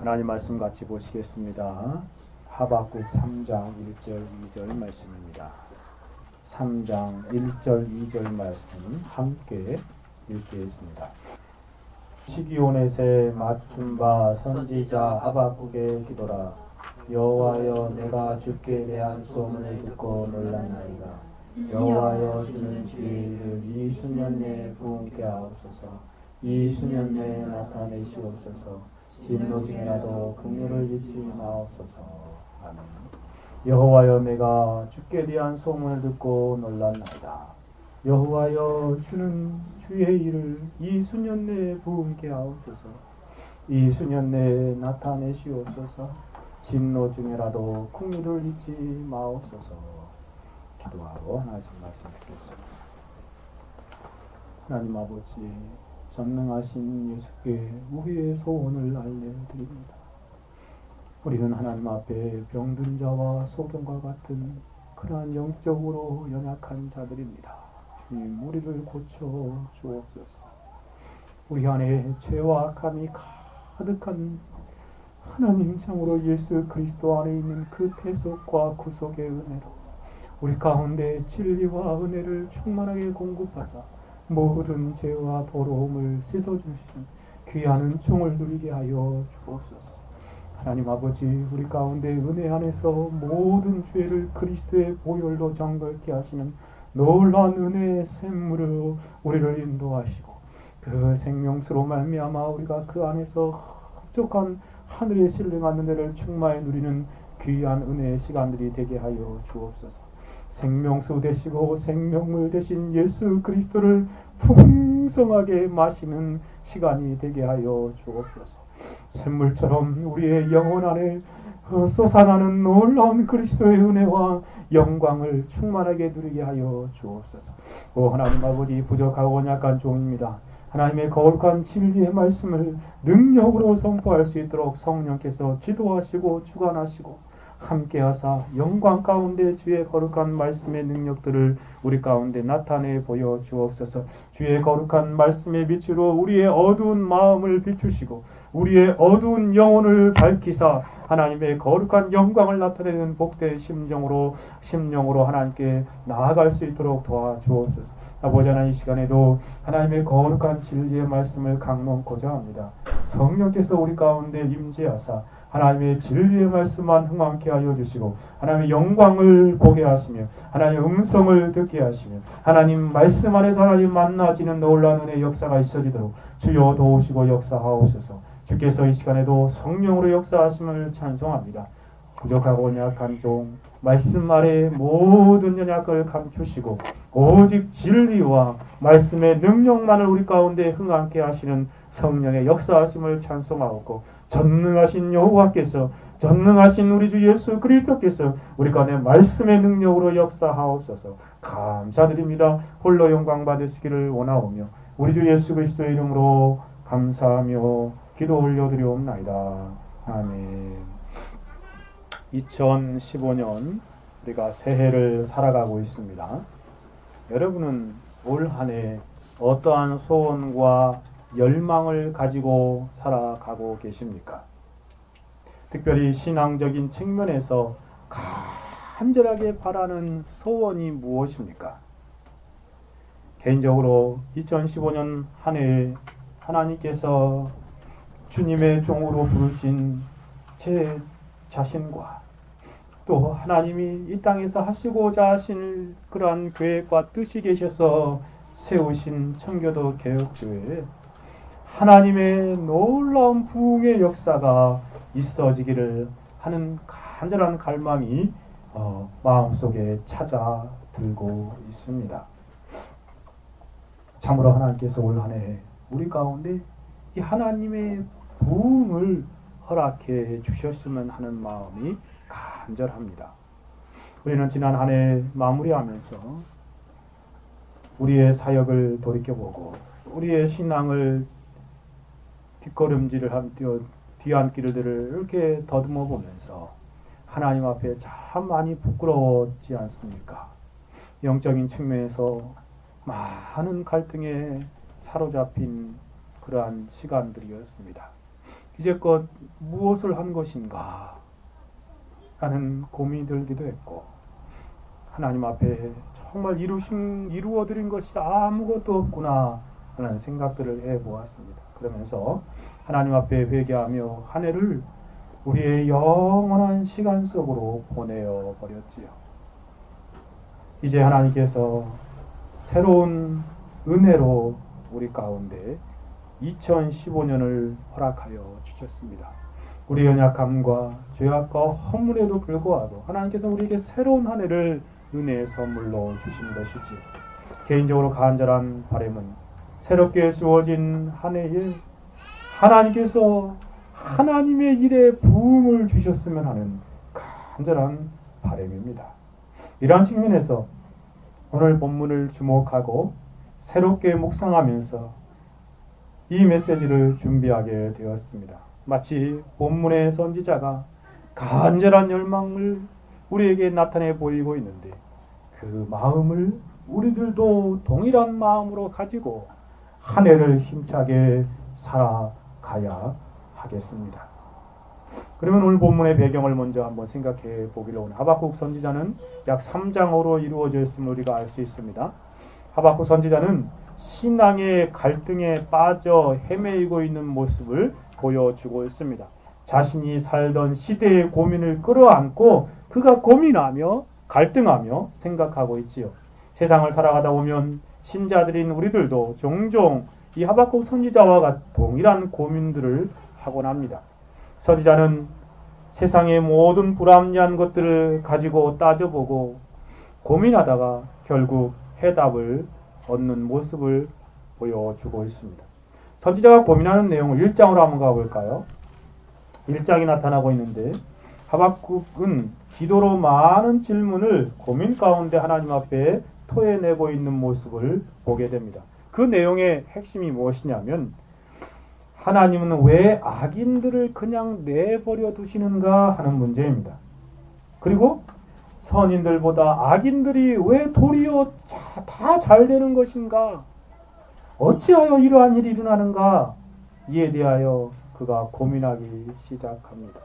하나님 말씀 같이 보시겠습니다. 하박국 3장 1절 2절 말씀입니다. 3장 1절 2절 말씀 함께 읽겠습니다. 시기온에세 맞춤 바 선지자 하박국의 기도라. 여호와여, 내가 주께 대한 소문을 듣고 놀랐나이다. 여호와여, 주는 주의를 이 수년 내에 부응케 하옵소서. 이 수년 내에 나타내시옵소서. 진노 중에라도 긍휼을 잊지 마옵소서. 아멘. 여호와여, 내가 주께 대한 소문을 듣고 놀랐나이다. 여호와여, 주는 주의 일을 이 수년 내에 부응케 하옵소서. 이 수년 내에 나타내시옵소서. 진노 중에라도 긍휼을 잊지 마옵소서. 기도하고 하나님 말씀 듣겠습니다. 하나님 아버지, 전능하신 예수께 우리의 소원을 알려드립니다. 우리는 하나님 앞에 병든 자와 소경과 같은 그러한 영적으로 연약한 자들입니다. 주님, 우리를 고쳐 주옵소서. 우리 안에 죄와 악함이 가득한 하나님 참으로 예수 그리스도 안에 있는 그 대속과 구속의 은혜로 우리 가운데 진리와 은혜를 충만하게 공급하사 모든 죄와 더러움을 씻어주시는 귀한 은총을 누리게 하여 주옵소서. 하나님 아버지, 우리 가운데 은혜 안에서 모든 죄를 그리스도의 보혈로 정결케 하시는 놀라운 은혜의 샘물로 우리를 인도하시고 그 생명수로 말미암아 우리가 그 안에서 흡족한 하늘에 신령한 은혜를 충만히 누리는 귀한 은혜의 시간들이 되게 하여 주옵소서. 생명수 되시고 생명물 되신 예수 그리스도를 풍성하게 마시는 시간이 되게 하여 주옵소서. 샘물처럼 우리의 영혼 안에 솟아나는 놀라운 그리스도의 은혜와 영광을 충만하게 누리게 하여 주옵소서. 오 하나님 아버지, 부족하고 약한 종입니다. 하나님의 거룩한 진리의 말씀을 능력으로 선포할 수 있도록 성령께서 지도하시고 주관하시고 함께하사 영광 가운데 주의 거룩한 말씀의 능력들을 우리 가운데 나타내 보여 주옵소서. 주의 거룩한 말씀의 빛으로 우리의 어두운 마음을 비추시고 우리의 어두운 영혼을 밝히사 하나님의 거룩한 영광을 나타내는 복된 심령으로 하나님께 나아갈 수 있도록 도와주옵소서. 아버지 하나님, 이 시간에도 하나님의 거룩한 진리의 말씀을 강론코자 합니다. 성령께서 우리 가운데 임재하사 하나님의 진리의 말씀만 흥왕케 하여 주시고 하나님의 영광을 보게 하시며 하나님의 음성을 듣게 하시며 하나님 말씀 안에서 하나님 만나지는 놀라운 은혜의 역사가 있어지도록 주여 도우시고 역사하옵소서. 주께서 이 시간에도 성령으로 역사하심을 찬송합니다. 부족하고 연약한 종 말씀 아래 모든 연약을 감추시고 오직 진리와 말씀의 능력만을 우리 가운데 흥하게 하시는 성령의 역사하심을 찬송하고 전능하신 여호와께서 전능하신 우리 주 예수 그리스도께서 우리 가운데 말씀의 능력으로 역사하옵소서. 감사드립니다. 홀로 영광 받으시기를 원하오며 우리 주 예수 그리스도의 이름으로 감사하며 기도 올려드리옵나이다. 아멘. 2015년 우리가 새해를 살아가고 있습니다. 여러분은 올 한 해 어떠한 소원과 열망을 가지고 살아가고 계십니까? 특별히 신앙적인 측면에서 간절하게 바라는 소원이 무엇입니까? 개인적으로 2015년 한 해에 하나님께서 주님의 종으로 부르신 제 자신과 또 하나님이 이 땅에서 하시고자 하신 그러한 계획과 뜻이 계셔서 세우신 청교도 개혁교회에 하나님의 놀라운 부흥의 역사가 있어지기를 하는 간절한 갈망이 마음속에 찾아들고 있습니다. 참으로 하나님께서 올 한 해 우리 가운데 이 하나님의 부흥을 허락해 주셨으면 하는 마음이 간절합니다. 우리는 지난 한 해 마무리하면서 우리의 사역을 돌이켜보고 우리의 신앙을 뒷걸음질을 한 뒤안길들을 이렇게 더듬어 보면서 하나님 앞에 참 많이 부끄러웠지 않습니까? 영적인 측면에서 많은 갈등에 사로잡힌 그러한 시간들이었습니다. 이제껏 무엇을 한 것인가 하는 고민이 들기도 했고, 하나님 앞에 정말 이루어드린 것이 아무것도 없구나 하는 생각들을 해보았습니다. 그러면서 하나님 앞에 회개하며 한 해를 우리의 영원한 시간 속으로 보내어 버렸지요. 이제 하나님께서 새로운 은혜로 우리 가운데 2015년을 허락하여 주셨습니다. 우리 연약함과 죄악과 허물에도 불구하고 하나님께서 우리에게 새로운 한 해를 은혜의 선물로 주신 것이지, 개인적으로 간절한 바람은 새롭게 주어진 한 해에 하나님께서 하나님의 일에 부흥을 주셨으면 하는 간절한 바람입니다. 이러한 측면에서 오늘 본문을 주목하고 새롭게 묵상하면서 이 메시지를 준비하게 되었습니다. 마치 본문의 선지자가 간절한 열망을 우리에게 나타내 보이고 있는데, 그 마음을 우리들도 동일한 마음으로 가지고 한 해를 힘차게 살아가야 하겠습니다. 그러면 오늘 본문의 배경을 먼저 한번 생각해 보기로 합니다. 하박국 선지자는 약 3장으로 이루어져 있음을 우리가 알 수 있습니다. 하박국 선지자는 신앙의 갈등에 빠져 헤매이고 있는 모습을 보여주고 있습니다. 자신이 살던 시대의 고민을 끌어안고 그가 고민하며 갈등하며 생각하고 있지요. 세상을 살아가다 보면 신자들인 우리들도 종종 이 하박국 선지자와 같은 동일한 고민들을 하곤 합니다. 선지자는 세상의 모든 불합리한 것들을 가지고 따져보고 고민하다가 결국 해답을 얻는 모습을 보여주고 있습니다. 선지자가 고민하는 내용을 1장으로 한번 가볼까요? 1장이 나타나고 있는데, 하박국은 기도로 많은 질문을 고민 가운데 하나님 앞에 토해내고 있는 모습을 보게 됩니다. 그 내용의 핵심이 무엇이냐면, 하나님은 왜 악인들을 그냥 내버려 두시는가 하는 문제입니다. 그리고 선인들보다 악인들이 왜 도리어 다 잘 되는 것인가? 어찌하여 이러한 일이 일어나는가? 이에 대하여 그가 고민하기 시작합니다.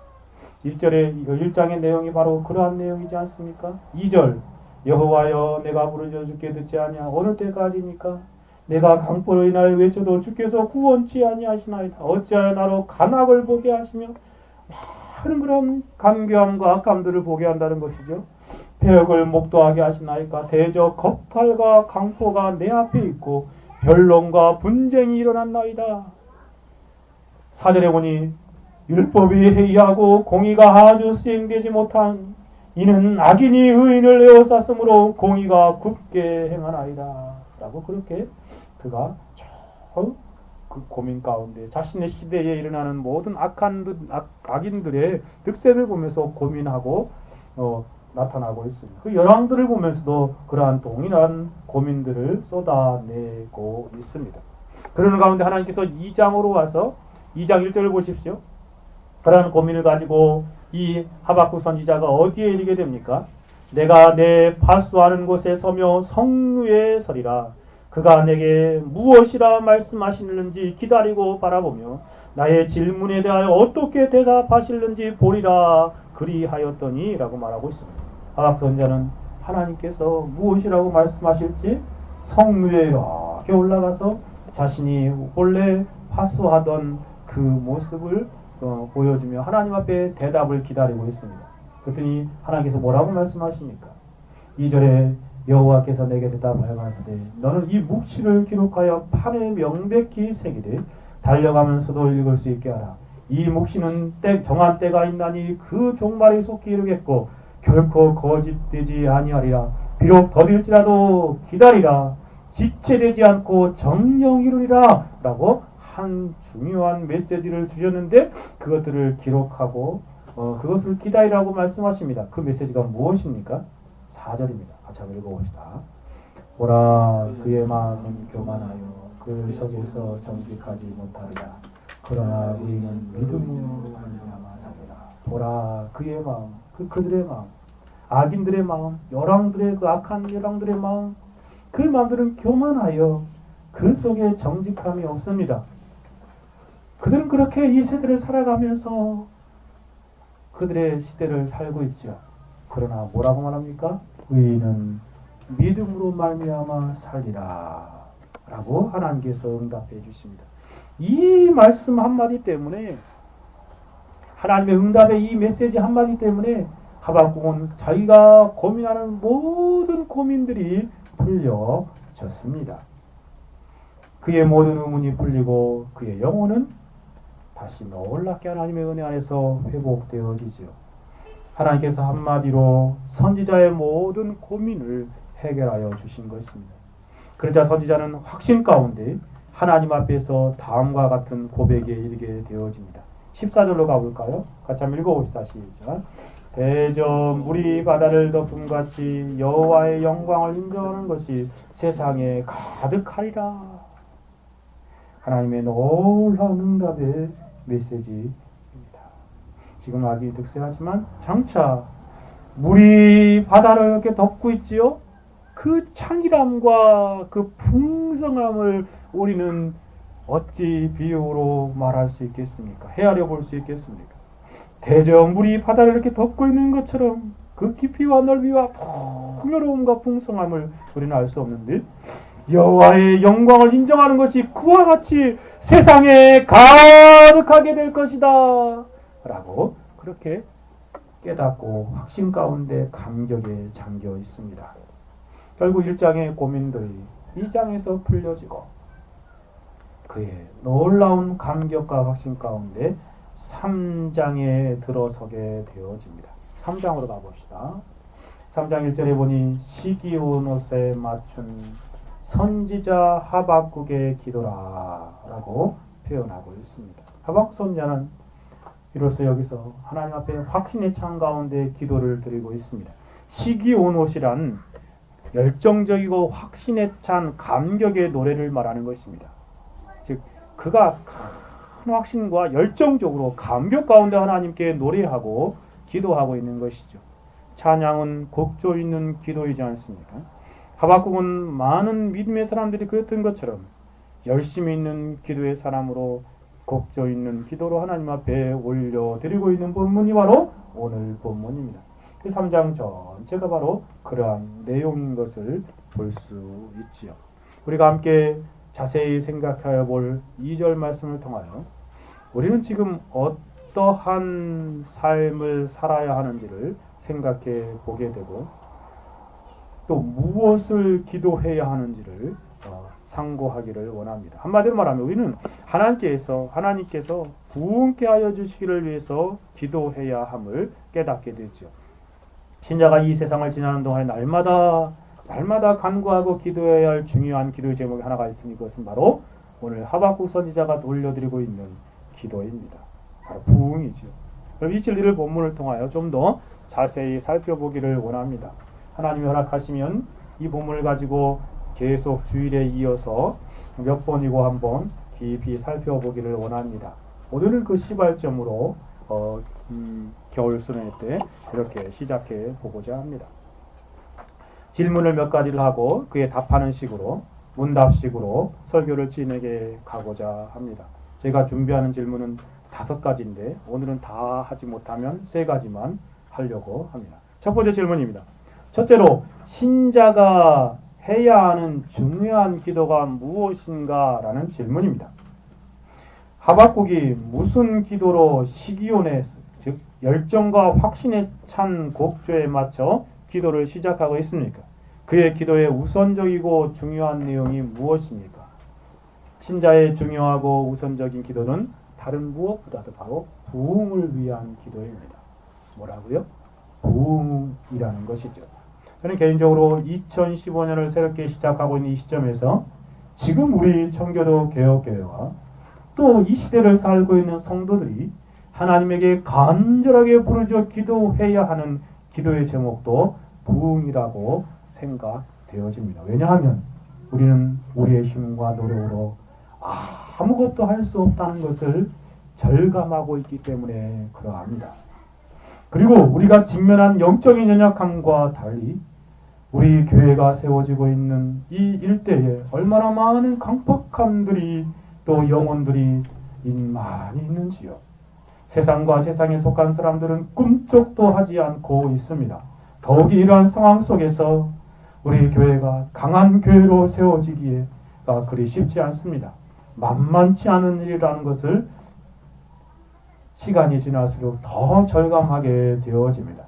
1절의 1장의 내용이 바로 그러한 내용이지 않습니까? 2절, 여호와여 내가 부르짖어 주께 듣지 아니하 어느 때까지니까? 내가 강포로 인하여 외쳐도 주께서 구원치 아니하시나이다. 어찌하여 나로 간악을 보게 하시며, 많은 그런 간교함과 악함들을 보게 한다는 것이죠. 폐역을 목도하게 하시나이까? 대저 겁탈과 강포가 내 앞에 있고 변론과 분쟁이 일어났나이다. 4절에 보니 율법이 해이하고 공의가 아주 수행되지 못한 이는 악인이 의인을 에워쌌으므로 공의가 굽게 행하나이다. 라고 그렇게 그가 그 고민 가운데 자신의 시대에 일어나는 모든 악인들의 득세를 보면서 고민하고 나타나고 있습니다. 그 열왕들을 보면서도 그러한 동일한 고민들을 쏟아내고 있습니다. 그러는 가운데 하나님께서 2장으로 와서 2장 1절을 보십시오. 그러한 고민을 가지고 이 하박국 선지자가 어디에 이르게 됩니까? 내가 내 파수하는 곳에 서며 성루에 서리라. 그가 내게 무엇이라 말씀하시는지 기다리고 바라보며 나의 질문에 대하여 어떻게 대답하실는지 보리라 그리하였더니 라고 말하고 있습니다. 하박국 선지자는 하나님께서 무엇이라고 말씀하실지 성루에 이렇게 올라가서 자신이 본래 파수하던 그 모습을 보여주며 하나님 앞에 대답을 기다리고 있습니다. 그랬더니 하나님께서 뭐라고 말씀하십니까? 2절에 여호와께서 내게 대답하여 가시되 너는 이 묵시를 기록하여 판에 명백히 새기되 달려가면서도 읽을 수 있게 하라. 이 묵시는 정한 때가 있나니 그 종말이 속히 이르겠고 결코 거짓되지 아니하리라. 비록 더딜지라도 기다리라. 지체되지 않고 정령 이루리라. 라고 한 중요한 메시지를 주셨는데 그것들을 기록하고 그것을 기다리라고 말씀하십니다. 그 메시지가 무엇입니까? 4절입니다. 같이 한번 읽어봅시다. 보라 그의 마음은 교만하여 그 속에서 정직하지 못하리라. 그러나 우리는 믿음으로 말미암아 살리라. 보라 그의 마음, 그들의 마음, 악인들의 마음, 열왕들의 그 악한 열왕들의 마음, 그 마음들은 교만하여 그 속에 정직함이 없습니다. 그들은 그렇게 이 세대를 살아가면서 그들의 시대를 살고 있죠. 그러나 뭐라고 말합니까? 의인은 믿음으로 말미암아 살리라 라고 하나님께서 응답해 주십니다. 이 말씀 한마디 때문에, 하나님의 응답의 이 메시지 한마디 때문에 하박국은 자기가 고민하는 모든 고민들이 풀려졌습니다. 그의 모든 의문이 풀리고 그의 영혼은 다시 놀랍게 하나님의 은혜 안에서 회복되어지죠. 하나님께서 한마디로 선지자의 모든 고민을 해결하여 주신 것입니다. 그러자 선지자는 확신 가운데 하나님 앞에서 다음과 같은 고백에 이르게 되어집니다. 14절로 가볼까요? 같이 한번 읽어봅시다. 시작. 대저 물이 바다를 덮음같이 여호와의 영광을 인정하는 것이 세상에 가득하리라. 하나님의 놀라운 응답의 메시지입니다. 지금 아주 득세하지만 장차 물이 바다를 이렇게 덮고 있지요. 그 창의함과 그 풍성함을 우리는 어찌 비유로 말할 수 있겠습니까? 헤아려 볼 수 있겠습니까? 대저 물이 바다를 이렇게 덮고 있는 것처럼 그 깊이와 넓이와 풍요로움과 풍성함을 우리는 알 수 없는데, 여호와의 영광을 인정하는 것이 그와 같이 세상에 가득하게 될 것이다 라고 그렇게 깨닫고 확신 가운데 감격에 잠겨 있습니다. 결국 1장의 고민들이 2장에서 풀려지고 그의 놀라운 감격과 확신 가운데 3장에 들어서게 되어집니다. 3장으로 가봅시다. 3장 1절에 보니 시기온옷에 맞춘 선지자 하박국의 기도라 라고 표현하고 있습니다. 하박국 선지자는 이로써 여기서 하나님 앞에 확신의 창 가운데 기도를 드리고 있습니다. 시기온옷이란 열정적이고 확신에 찬 감격의 노래를 말하는 것입니다. 즉 그가 큰 확신과 열정적으로 감격 가운데 하나님께 노래하고 기도하고 있는 것이죠. 찬양은 곡조 있는 기도이지 않습니까? 하박국은 많은 믿음의 사람들이 그랬던 것처럼 열심히 있는 기도의 사람으로 곡조 있는 기도로 하나님 앞에 올려드리고 있는 본문이 바로 오늘 본문입니다. 그 3장 전체가 바로 그러한 내용인 것을 볼 수 있지요. 우리가 함께 자세히 생각하여 볼 2절 말씀을 통하여 우리는 지금 어떠한 삶을 살아야 하는지를 생각해 보게 되고 또 무엇을 기도해야 하는지를 상고하기를 원합니다. 한마디로 말하면 우리는 하나님께서 부흥케 하여 주시기를 위해서 기도해야 함을 깨닫게 되죠. 신자가 이 세상을 지나는 동안에 날마다 간구하고 기도해야 할 중요한 기도의 제목이 하나가 있으니 그것은 바로 오늘 하박국 선지자가 올려드리고 있는 기도입니다. 바로 부흥이죠. 그럼 이 진리를 본문을 통하여 좀 더 자세히 살펴보기를 원합니다. 하나님이 허락하시면 이 본문을 가지고 계속 주일에 이어서 몇 번이고 한번 깊이 살펴보기를 원합니다. 오늘은 그 시발점으로 겨울 수련회 때 이렇게 시작해 보고자 합니다. 질문을 몇 가지를 하고 그에 답하는 식으로 문답식으로 설교를 진행해 가고자 합니다. 제가 준비하는 질문은 5가지인데 오늘은 다 하지 못하면 3가지만 하려고 합니다. 첫 번째 질문입니다. 첫째로 신자가 해야 하는 중요한 기도가 무엇인가 라는 질문입니다. 하박국이 무슨 기도로 시기온에 즉 열정과 확신에 찬 곡조에 맞춰 기도를 시작하고 있습니까? 그의 기도의 우선적이고 중요한 내용이 무엇입니까? 신자의 중요하고 우선적인 기도는 다른 무엇보다도 바로 부흥을 위한 기도입니다. 뭐라고요? 부흥이라는 것이죠. 저는 개인적으로 2015년을 새롭게 시작하고 있는 이 시점에서 지금 우리 청교도 개혁교회와 또 이 시대를 살고 있는 성도들이 하나님에게 간절하게 부르짖어 기도해야 하는 기도의 제목도 부흥이라고 생각되어집니다. 왜냐하면 우리는 우리의 힘과 노력으로 아무것도 할 수 없다는 것을 절감하고 있기 때문에 그러합니다. 그리고 우리가 직면한 영적인 연약함과 달리 우리 교회가 세워지고 있는 이 일대에 얼마나 많은 강팍함들이 또 영혼들이 많이 있는지요? 세상과 세상에 속한 사람들은 꿈쩍도 하지 않고 있습니다. 더욱이 이러한 상황 속에서 우리 교회가 강한 교회로 세워지기가 그리 쉽지 않습니다. 만만치 않은 일이라는 것을 시간이 지날수록 더 절감하게 되어집니다.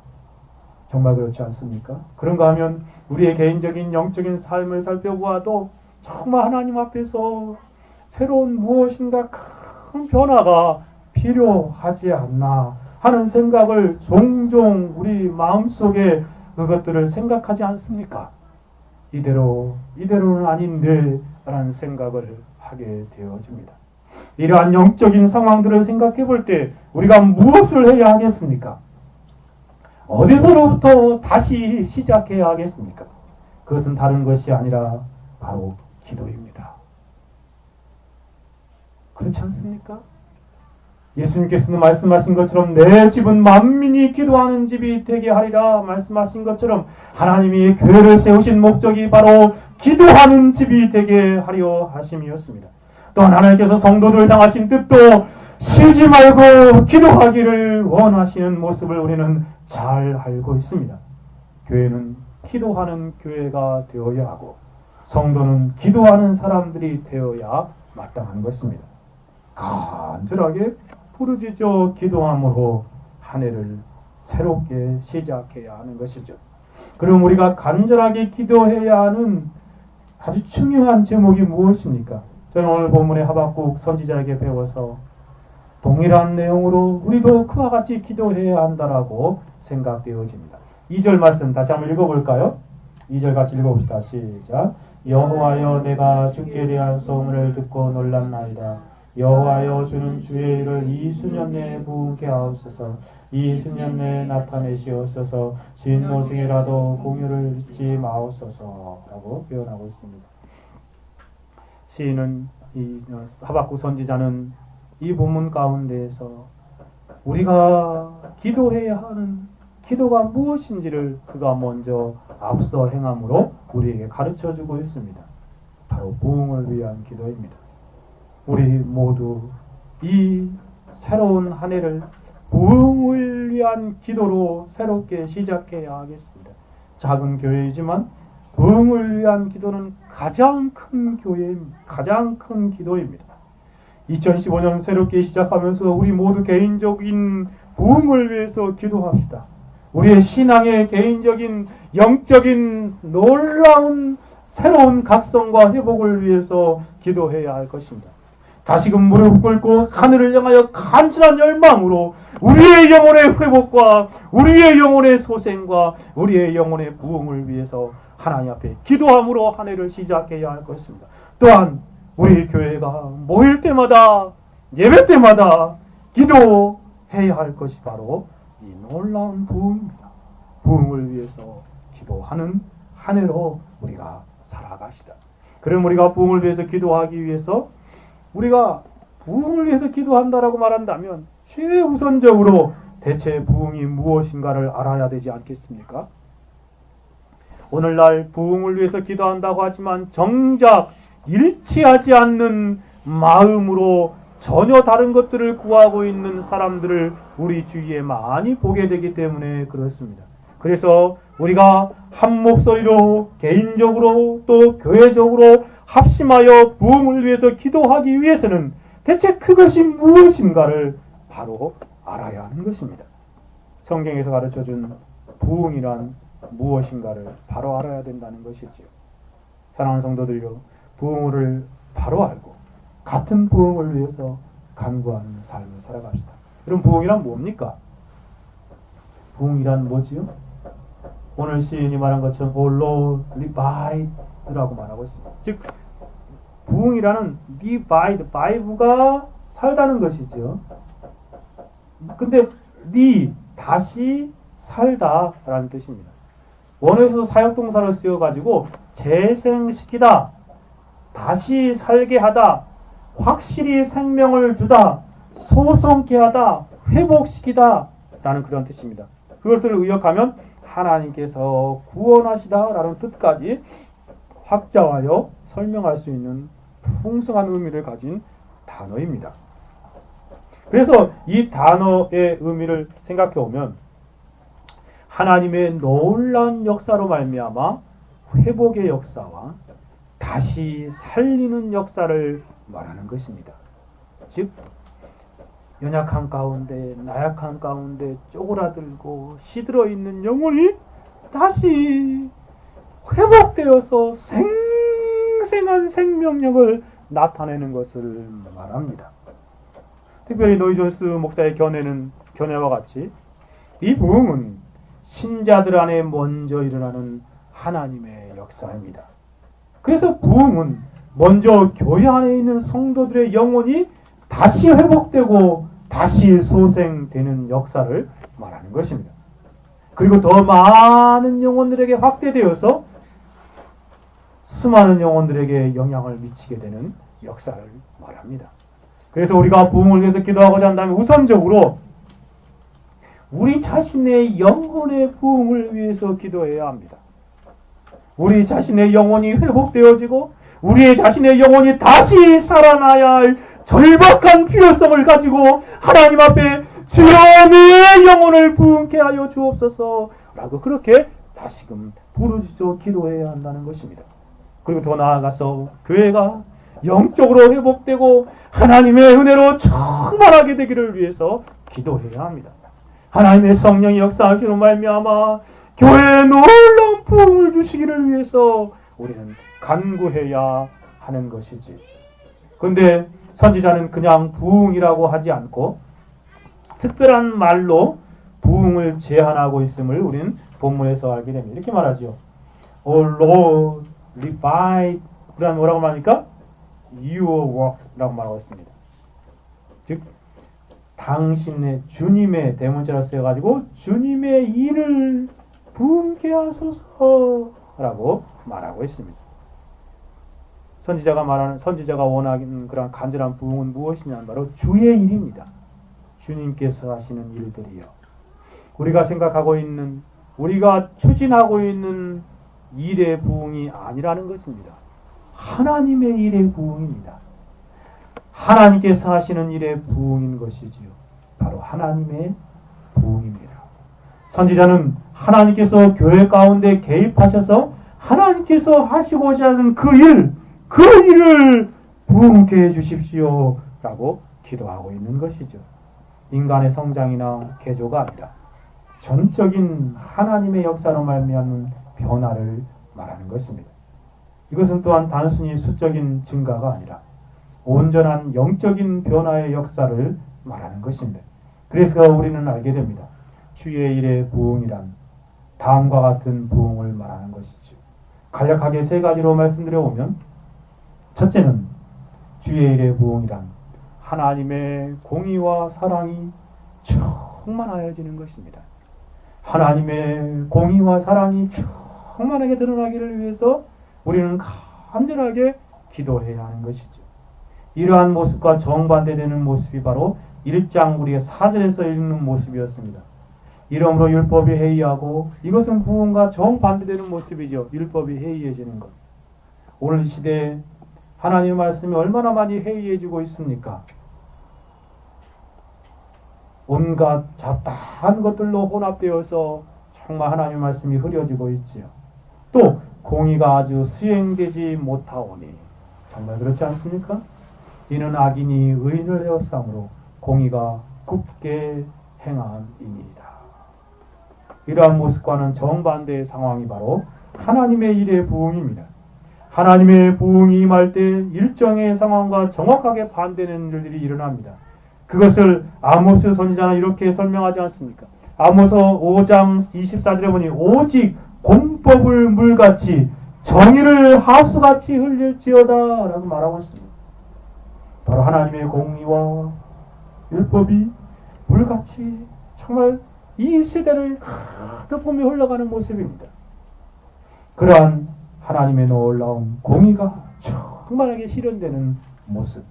정말 그렇지 않습니까? 그런가 하면 우리의 개인적인 영적인 삶을 살펴보아도 정말 하나님 앞에서 새로운 무엇인가 큰 변화가 필요하지 않나 하는 생각을 종종 우리 마음속에 그것들을 생각하지 않습니까? 이대로는 아닌데 라는 생각을 하게 되어집니다. 이러한 영적인 상황들을 생각해 볼 때 우리가 무엇을 해야 하겠습니까? 어디서로부터 다시 시작해야 하겠습니까? 그것은 다른 것이 아니라 바로 기도입니다. 그렇지 않습니까? 예수님께서는 말씀하신 것처럼 내 집은 만민이 기도하는 집이 되게 하리라 말씀하신 것처럼 하나님이 교회를 세우신 목적이 바로 기도하는 집이 되게 하려 하심이었습니다. 또한 하나님께서 성도들을 향하신 뜻도 쉬지 말고 기도하기를 원하시는 모습을 우리는 잘 알고 있습니다. 교회는 기도하는 교회가 되어야 하고 성도는 기도하는 사람들이 되어야 마땅한 것입니다. 간절하게 부르짖어 기도함으로 한 해를 새롭게 시작해야 하는 것이죠. 그럼 우리가 간절하게 기도해야 하는 아주 중요한 제목이 무엇입니까? 저는 오늘 본문의 하박국 선지자에게 배워서 동일한 내용으로 우리도 그와 같이 기도해야 한다라고 생각되어집니다. 2절 말씀 다시 한번 읽어볼까요? 2절 같이 읽어봅시다. 시작. 여호와여 내가 주께 대한 소문을 듣고 놀랐나이다. 여호와여 주는 주의 일을 이 수년 내에 부응케 하옵소서. 이 수년 내에 나타내시옵소서. 진노 중에라도 공유를 잊지 마옵소서 라고 표현하고 있습니다. 시인은 이 하박국 선지자는 이 본문 가운데에서 우리가 기도해야 하는 기도가 무엇인지를 그가 먼저 앞서 행함으로 우리에게 가르쳐주고 있습니다. 바로 부흥을 위한 기도입니다. 우리 모두 이 새로운 한 해를 부흥을 위한 기도로 새롭게 시작해야 하겠습니다. 작은 교회이지만 부흥을 위한 기도는 가장 큰 기도입니다. 2015년 새롭게 시작하면서 우리 모두 개인적인 부흥을 위해서 기도합시다. 우리의 신앙의 개인적인 영적인 놀라운 새로운 각성과 회복을 위해서 기도해야 할 것입니다. 다시금 무릎 꿇고 하늘을 향하여 간절한 열망으로 우리의 영혼의 회복과 우리의 영혼의 소생과 우리의 영혼의 부흥을 위해서 하나님 앞에 기도함으로 한 해를 시작해야 할 것입니다. 또한 우리 교회가 모일 때마다 예배 때마다 기도해야 할 것이 바로 이 놀라운 부흥입니다. 부흥을 위해서 기도하는 한 해로 우리가 살아가시다. 그럼 우리가 부흥을 위해서 기도하기 위해서 우리가 부흥을 위해서 기도한다라고 말한다면 최우선적으로 대체 부흥이 무엇인가를 알아야 되지 않겠습니까? 오늘날 부흥을 위해서 기도한다고 하지만 정작 일치하지 않는 마음으로 전혀 다른 것들을 구하고 있는 사람들을 우리 주위에 많이 보게 되기 때문에 그렇습니다. 그래서 우리가 한 목소리로 개인적으로 또 교회적으로 합심하여 부흥을 위해서 기도하기 위해서는 대체 그것이 무엇인가를 바로 알아야 하는 것입니다. 성경에서 가르쳐준 부흥이란 무엇인가를 바로 알아야 된다는 것이지요. 사랑하는 성도들요, 부흥을 바로 알고 같은 부흥을 위해서 간구하는 삶을 살아갑시다. 그럼 부흥이란 뭡니까? 부흥이란 뭐지요? 오늘 시인이 말한 것처럼 홀로 리바이드라고 말하고 있습니다. 즉 부흥이라는 리바이브가 살다는 것이죠. 근데 다시 살다라는 뜻입니다. 원어에서 사역동사를 쓰여가지고 재생시키다, 다시 살게 하다, 확실히 생명을 주다, 소성케 하다, 회복시키다 라는 그런 뜻입니다. 그것들을 의역하면 하나님께서 구원하시다 라는 뜻까지 확장하여 설명할 수 있는 풍성한 의미를 가진 단어입니다. 그래서 이 단어의 의미를 생각해 보면 하나님의 놀라운 역사로 말미암아 회복의 역사와 다시 살리는 역사를 말하는 것입니다. 즉 연약한 가운데 나약한 가운데 쪼그라들고 시들어 있는 영혼이 다시 회복되어서 생생한 생명력을 나타내는 것을 말합니다. 특별히 노이 존스 목사의 견해와 같이 이 부흥은 신자들 안에 먼저 일어나는 하나님의 역사입니다. 그래서 부흥은 먼저 교회 안에 있는 성도들의 영혼이 다시 회복되고 다시 소생되는 역사를 말하는 것입니다. 그리고 더 많은 영혼들에게 확대되어서 수많은 영혼들에게 영향을 미치게 되는 역사를 말합니다. 그래서 우리가 부흥을 위해서 기도하고자 한다면 우선적으로 우리 자신의 영혼의 부흥을 위해서 기도해야 합니다. 우리 자신의 영혼이 회복되어지고 우리 자신의 영혼이 다시 살아나야 할 절박한 필요성을 가지고 하나님 앞에 주여 내 영혼을 부흥케 하여 주옵소서 라고 그렇게 다시금 부르짖어 기도해야 한다는 것입니다. 그리고 더 나아가서 교회가 영적으로 회복되고 하나님의 은혜로 충만하게 되기를 위해서 기도해야 합니다. 하나님의 성령이 역사하시는 말미암아 교회에 놀라운 부흥을 주시기를 위해서 우리는 간구해야 하는 것이지. 그런데 선지자는 그냥 부흥이라고 하지 않고 특별한 말로 부흥을 제안하고 있음을 우리는 본문에서 알게 됩니다. 이렇게 말하죠. O Lord, revive. 그다음 뭐라고 말합니까? Your works라고 말하고 있습니다. 즉 당신의 주님의 대문자로 쓰여가지고 주님의 일을 부흥케 하소서라고 말하고 있습니다. 선지자가 원하는 그런 간절한 부흥은 무엇이냐? 바로 주의 일입니다. 주님께서 하시는 일들이요. 우리가 생각하고 있는, 우리가 추진하고 있는 일의 부흥이 아니라는 것입니다. 하나님의 일의 부흥입니다. 하나님께서 하시는 일의 부흥인 것이지요. 바로 하나님의 부흥입니다. 선지자는 하나님께서 교회 가운데 개입하셔서 하나님께서 하시고자 하는 그 일을 부흥케 해주십시오 라고 기도하고 있는 것이죠. 인간의 성장이나 개조가 아니라 전적인 하나님의 역사로 말미암는 변화를 말하는 것입니다. 이것은 또한 단순히 수적인 증가가 아니라 온전한 영적인 변화의 역사를 말하는 것입니다. 그래서 우리는 알게 됩니다. 주의 일의 부흥이란 다음과 같은 부흥을 말하는 것이죠. 간략하게 세 가지로 말씀드려보면, 첫째는 주의 일의 부흥이란 하나님의 공의와 사랑이 충만하여지는 것입니다. 하나님의 공의와 사랑이 충만하게 드러나기를 위해서 우리는 간절하게 기도해야 하는 것이죠. 이러한 모습과 정반대되는 모습이 바로 1장 우리의 4절에서 읽는 모습이었습니다. 이러므로 율법이 해이하고, 이것은 부흥과 정반대되는 모습이죠. 율법이 해이해지는 것. 오늘 시대에 하나님의 말씀이 얼마나 많이 해이해지고 있습니까? 온갖 잡다한 것들로 혼합되어서 정말 하나님의 말씀이 흐려지고 있지요. 또 공의가 아주 수행되지 못하오니, 정말 그렇지 않습니까? 이는 악인이 의인을 에워싸므로 공의가 굽게 행함이니이다. 이러한 모습과는 정반대의 상황이 바로 하나님의 일의 부흥입니다. 하나님의 부흥이 임할 때 일정의 상황과 정확하게 반대되는 일들이 일어납니다. 그것을 아모스 선지자는 이렇게 설명하지 않습니까? 아모스 5장 24절에 보니 오직 공법을 물같이 정의를 하수같이 흘릴지어다 라고 말하고 있습니다. 바로 하나님의 공의와 율법이 물같이 정말 이 시대를 가득 보며 흘러가는 모습입니다. 그러한 하나님의 놀라운 공의가 충만하게 실현되는 모습,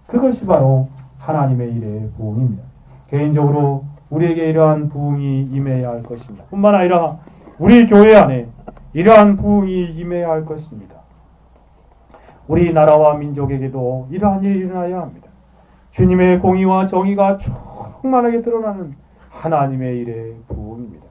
그것이 바로 하나님의 일의 부흥입니다. 개인적으로 우리에게 이러한 부흥이 임해야 할 것입니다. 뿐만 아니라 우리 교회 안에 이러한 부흥이 임해야 할 것입니다. 우리 나라와 민족에게도 이러한 일이 일어나야 합니다. 주님의 공의와 정의가 충만하게 드러나는 하나님의 일의 부흥입니다.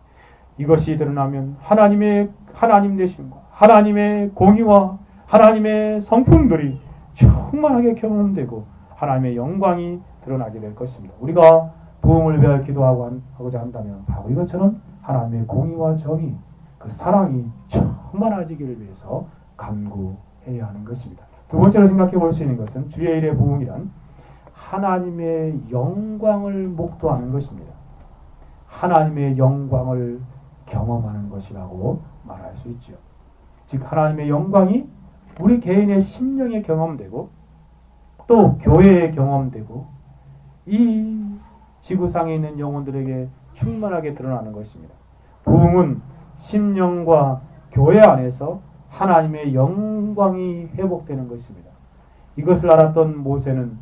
이것이 드러나면 하나님 되심과 하나님의 공의와 하나님의 성품들이 충만하게 경험되고 하나님의 영광이 드러나게 될 것입니다. 우리가 부흥을 위하여 기도하고자 한다면 바로 이것처럼 하나님의 공의와 정의, 그 사랑이 충만해지기를 위해서 간구해야 하는 것입니다. 두 번째로 생각해 볼 수 있는 것은 주의 일의 부흥이란 하나님의 영광을 목도하는 것입니다. 하나님의 영광을 경험하는 것이라고 말할 수 있죠. 즉 하나님의 영광이 우리 개인의 심령에 경험되고 또 교회에 경험되고 이 지구상에 있는 영혼들에게 충만하게 드러나는 것입니다. 부흥은 심령과 교회 안에서 하나님의 영광이 회복되는 것입니다. 이것을 알았던 모세는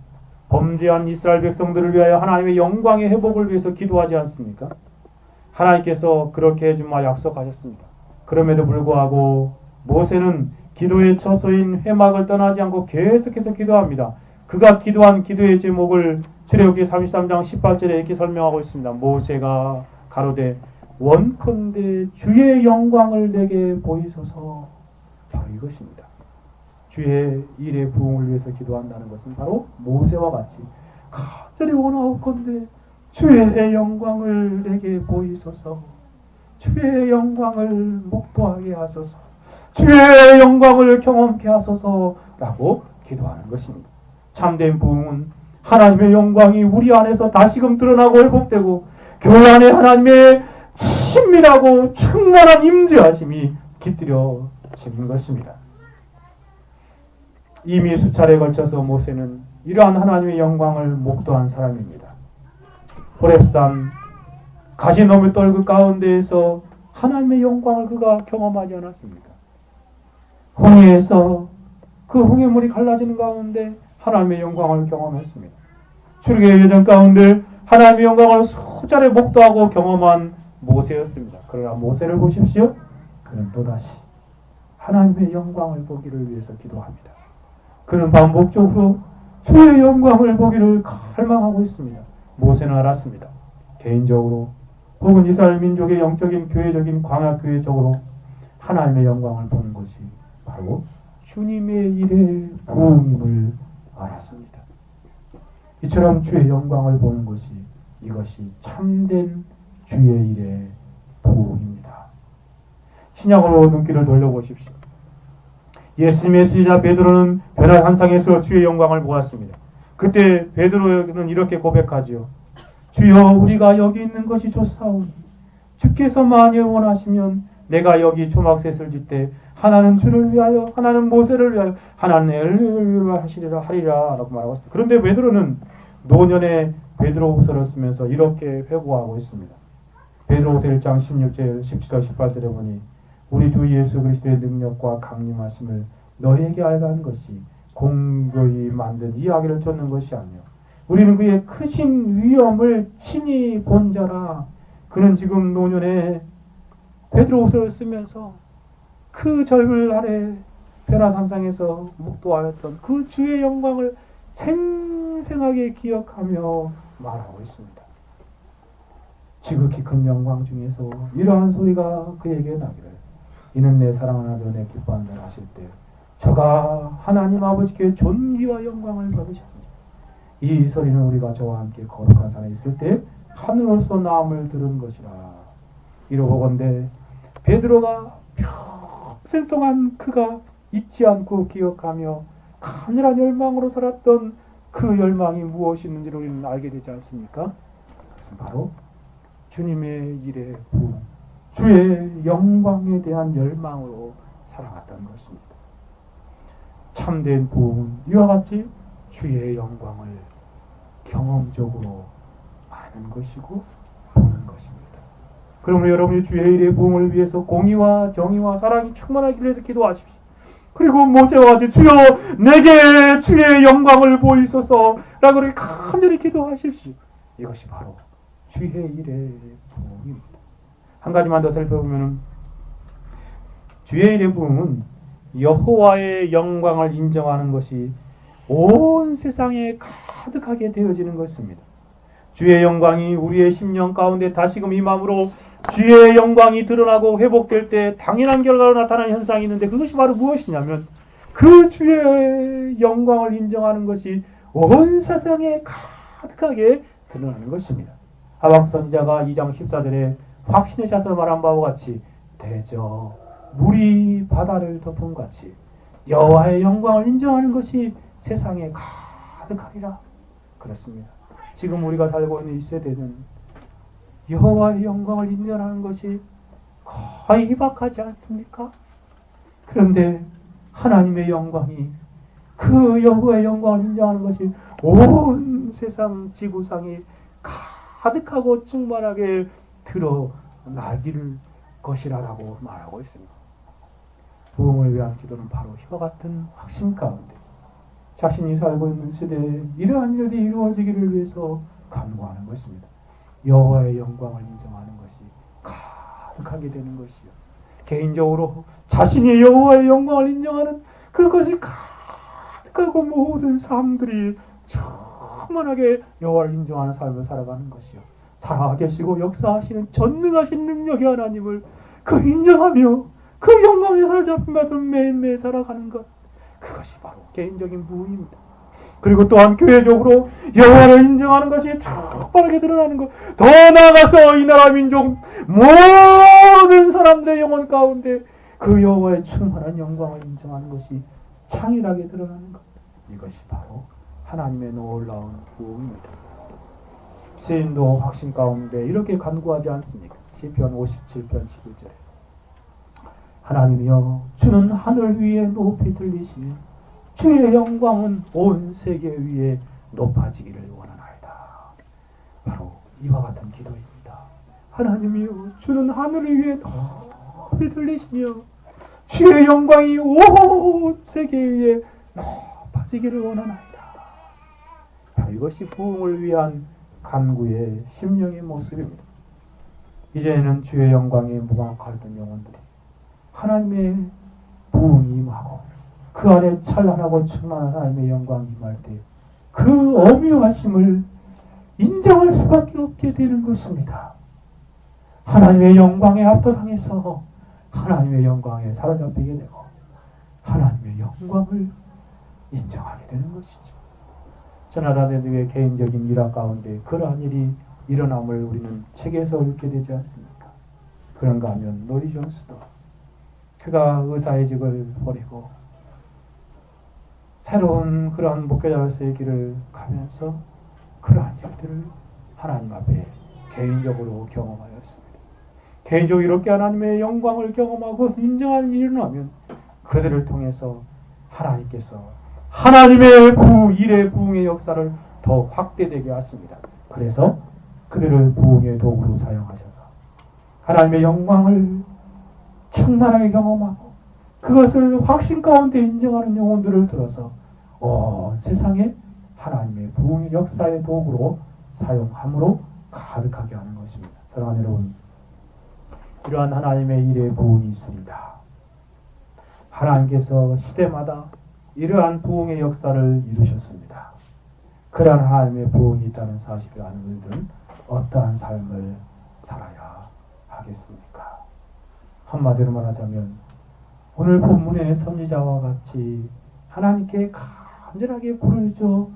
범죄한 이스라엘 백성들을 위하여 하나님의 영광의 회복을 위해서 기도하지 않습니까? 하나님께서 그렇게 해주마 약속하셨습니다. 그럼에도 불구하고 모세는 기도의 처소인 회막을 떠나지 않고 계속해서 기도합니다. 그가 기도한 기도의 제목을 출애굽기 33장 18절에 이렇게 설명하고 있습니다. 모세가 가로되 원컨대 주의 영광을 내게 보이소서. 바로 이것입니다. 주의 일의 부흥을 위해서 기도한다는 것은 바로 모세와 같이 간절히 원하옵건대 주의 영광을 내게 보이소서. 주의 영광을 목도하게 하소서. 주의 영광을 경험케 하소서라고 기도하는 것입니다. 참된 부흥은 하나님의 영광이 우리 안에서 다시금 드러나고 회복되고 교회 안에 하나님의 친밀하고 충만한 임재하심이 깃들여지는 것입니다. 이미 수차례에 걸쳐서 모세는 이러한 하나님의 영광을 목도한 사람입니다. 호렙산 가시너무 떨그 가운데에서 하나님의 영광을 그가 경험하지 않았습니까? 홍해에서 그 홍해물이 갈라지는 가운데 하나님의 영광을 경험했습니다. 출애굽의 여정 가운데 하나님의 영광을 수차례 목도하고 경험한 모세였습니다. 그러나 모세를 보십시오. 그는 또다시 하나님의 영광을 보기를 위해서 기도합니다. 그는 반복적으로 주의 영광을 보기를 갈망하고 있습니다. 모세는 알았습니다. 개인적으로 혹은 이스라엘 민족의 영적인 교회적인 광야교회적으로 하나님의 영광을 보는 것이 바로 주님의 일의 부흥임을 알았습니다. 이처럼 주의 영광을 보는 것이 이것이 참된 주의 일의 부흥입니다. 신약으로 눈길을 돌려보십시오. 예수님의 수제자 베드로는 변화 환상에서 주의 영광을 보았습니다. 그때 베드로는 이렇게 고백하지요. 주여 우리가 여기 있는 것이 좋사오니 주께서 만일 원하시면 내가 여기 초막셋을 짓되 하나는 주를 위하여 하나는 모세를 위하여 하나는 엘리야를 위하여 하리라 라고 말하고 있습니다. 그런데 베드로는 노년에 베드로후서를 쓰면서 이렇게 회고하고 있습니다. 베드로후서 1장 16절 17절 18절에 보니 우리 주 예수 그리스도의 능력과 강림하심을 너희에게 알게 한 것이 공고히 만든 이야기를 쫓는 것이 아니요 우리는 그의 크신 위엄을 친히 본 자라. 그는 지금 노년에 베드로후서를 쓰면서 그 절글 아래 변화산상에서 목도하였던 그 주의 영광을 생생하게 기억하며 말하고 있습니다. 지극히 큰 영광 중에서 이러한 소리가 그에게 나기를 이는 내 사랑하는 아들 내 기뻐한다 하실 때 저가 하나님 아버지께 존귀와 영광을 받으셨습니다. 이 소리는 우리가 저와 함께 거룩한 산에 있을 때 하늘로서 나음을 들은 것이라. 이러보건대 베드로가 평생 동안 그가 잊지 않고 기억하며 간절한 열망으로 살았던 그 열망이 무엇이 있는지를 우리는 알게 되지 않습니까? 그것은 바로 주님의 일의 부흥, 주의 영광에 대한 열망으로 살아갔던 것입니다. 참된 부흥은 이와 같이 주의 영광을 경험적으로 아는 것이고 보는 것입니다. 그러므로 여러분이 주의 일의 부흥을 위해서 공의와 정의와 사랑이 충만하기 위해서 기도하십시오. 그리고 모세와 같이 주여 내게 주의 영광을 보이소서 라고 그렇게 간절히 기도하십시오. 이것이 바로 주의 일의 부흥입니다. 한 가지만 더 살펴보면 주의 일의 부흥은 여호와의 영광을 인정하는 것이 온 세상에 가득하게 되어지는 것입니다. 주의 영광이 우리의 심령 가운데 다시금 이 마음으로 주의 영광이 드러나고 회복될 때 당연한 결과로 나타나는 현상이 있는데, 그것이 바로 무엇이냐면 그 주의 영광을 인정하는 것이 온 세상에 가득하게 드러나는 것입니다. 하박 선지자가 2장 14절에 확신의 샷을 말한 바와 같이 대저 물이 바다를 덮은 같이 여호와의 영광을 인정하는 것이 세상에 가득하리라. 그렇습니다. 지금 우리가 살고 있는 이 세대는 여호와의 영광을 인정하는 것이 거의 희박하지 않습니까? 그런데 하나님의 영광이, 그 여호와의 영광을 인정하는 것이 온 세상 지구상에 가득하고 충만하게 드러나길 것이라고 말하고 있습니다. 부흥을 위한 기도는 바로 이와 같은 확신 가운데 자신이 살고 있는 시대에 이러한 일들이 이루어지기를 위해서 간구하는 것입니다. 여호와의 영광을 인정하는 것이 가득하게 되는 것이요, 개인적으로 자신이 여호와의 영광을 인정하는 그것이 가득하고 모든 삶들이 충만하게 여호와를 인정하는 삶을 살아가는 것이요, 살아계시고 역사하시는 전능하신 능력의 하나님을 그 인정하며 그 영광의 사로잡힌 받은 매일매일 살아가는 것, 그것이 바로 개인적인 부흥입니다. 그리고 또한 교회적으로 여호와를 인정하는 것이 적발하게 드러나는 것, 더 나아가서 이 나라 민족 모든 사람들의 영혼 가운데 그 여호와의 충만한 영광을 인정하는 것이 창일하게 드러나는 것, 이것이 바로 하나님의 놀라운 부흥입니다. 시인도 확신 가운데 이렇게 간구하지 않습니까? 시편 57편 11절에 하나님이여 주는 하늘 위에 높이 들리시며 주의 영광은 온 세계 위에 높아지기를 원하나이다. 바로 이와 같은 기도입니다. 하나님이여 주는 하늘 위에 높이 들리시며 주의 영광이 온 세계 위에 높아지기를 원하나이다. 바로 이것이 부흥을 위한 간구의 심령의 모습입니다. 이제는 주의 영광에 무감각하던 영혼들이 하나님의 부흥이 임하고 그 안에 찬란하고 충만한 하나님의 영광이 임할 때 그 어미하심을 인정할 수밖에 없게 되는 것입니다. 하나님의 영광에 압도당해서 하나님의 영광에 사로잡히게 되고 하나님의 영광을 인정하게 되는 것이죠. 저나라들의 개인적인 일화 가운데 그러한 일이 일어남을 우리는 책에서 읽게 되지 않습니까? 그런가 하면 로이 존스도 그가 의사의 직을 버리고 새로운 그러한 목회자로서의 길을 가면서 그러한 일들을 하나님 앞에 개인적으로 경험하였습니다. 개인적으로 이렇게 하나님의 영광을 경험하고 그것을 인정하는 일이 일어나면 그들을 통해서 하나님께서 하나님의 일의 부흥의 역사를 더 확대되게 하십니다. 그래서 그들을 부흥의 도구로 사용하셔서 하나님의 영광을 충만하게 경험하고 그것을 확신 가운데 인정하는 영혼들을 들어서 온 세상에 하나님의 부흥의 역사의 도구로 사용함으로 가득하게 하는 것입니다. 사랑하는 여러분, 이러한 하나님의 일의 부흥이 있습니다. 하나님께서 시대마다 이러한 부흥의 역사를 이루셨습니다. 그러한 하나님의 부흥이 있다는 사실을 아는 우리들은 어떠한 삶을 살아야 하겠습니까? 한마디로 말하자면 오늘 본문의 선지자와 같이 하나님께 간절하게 부르짖어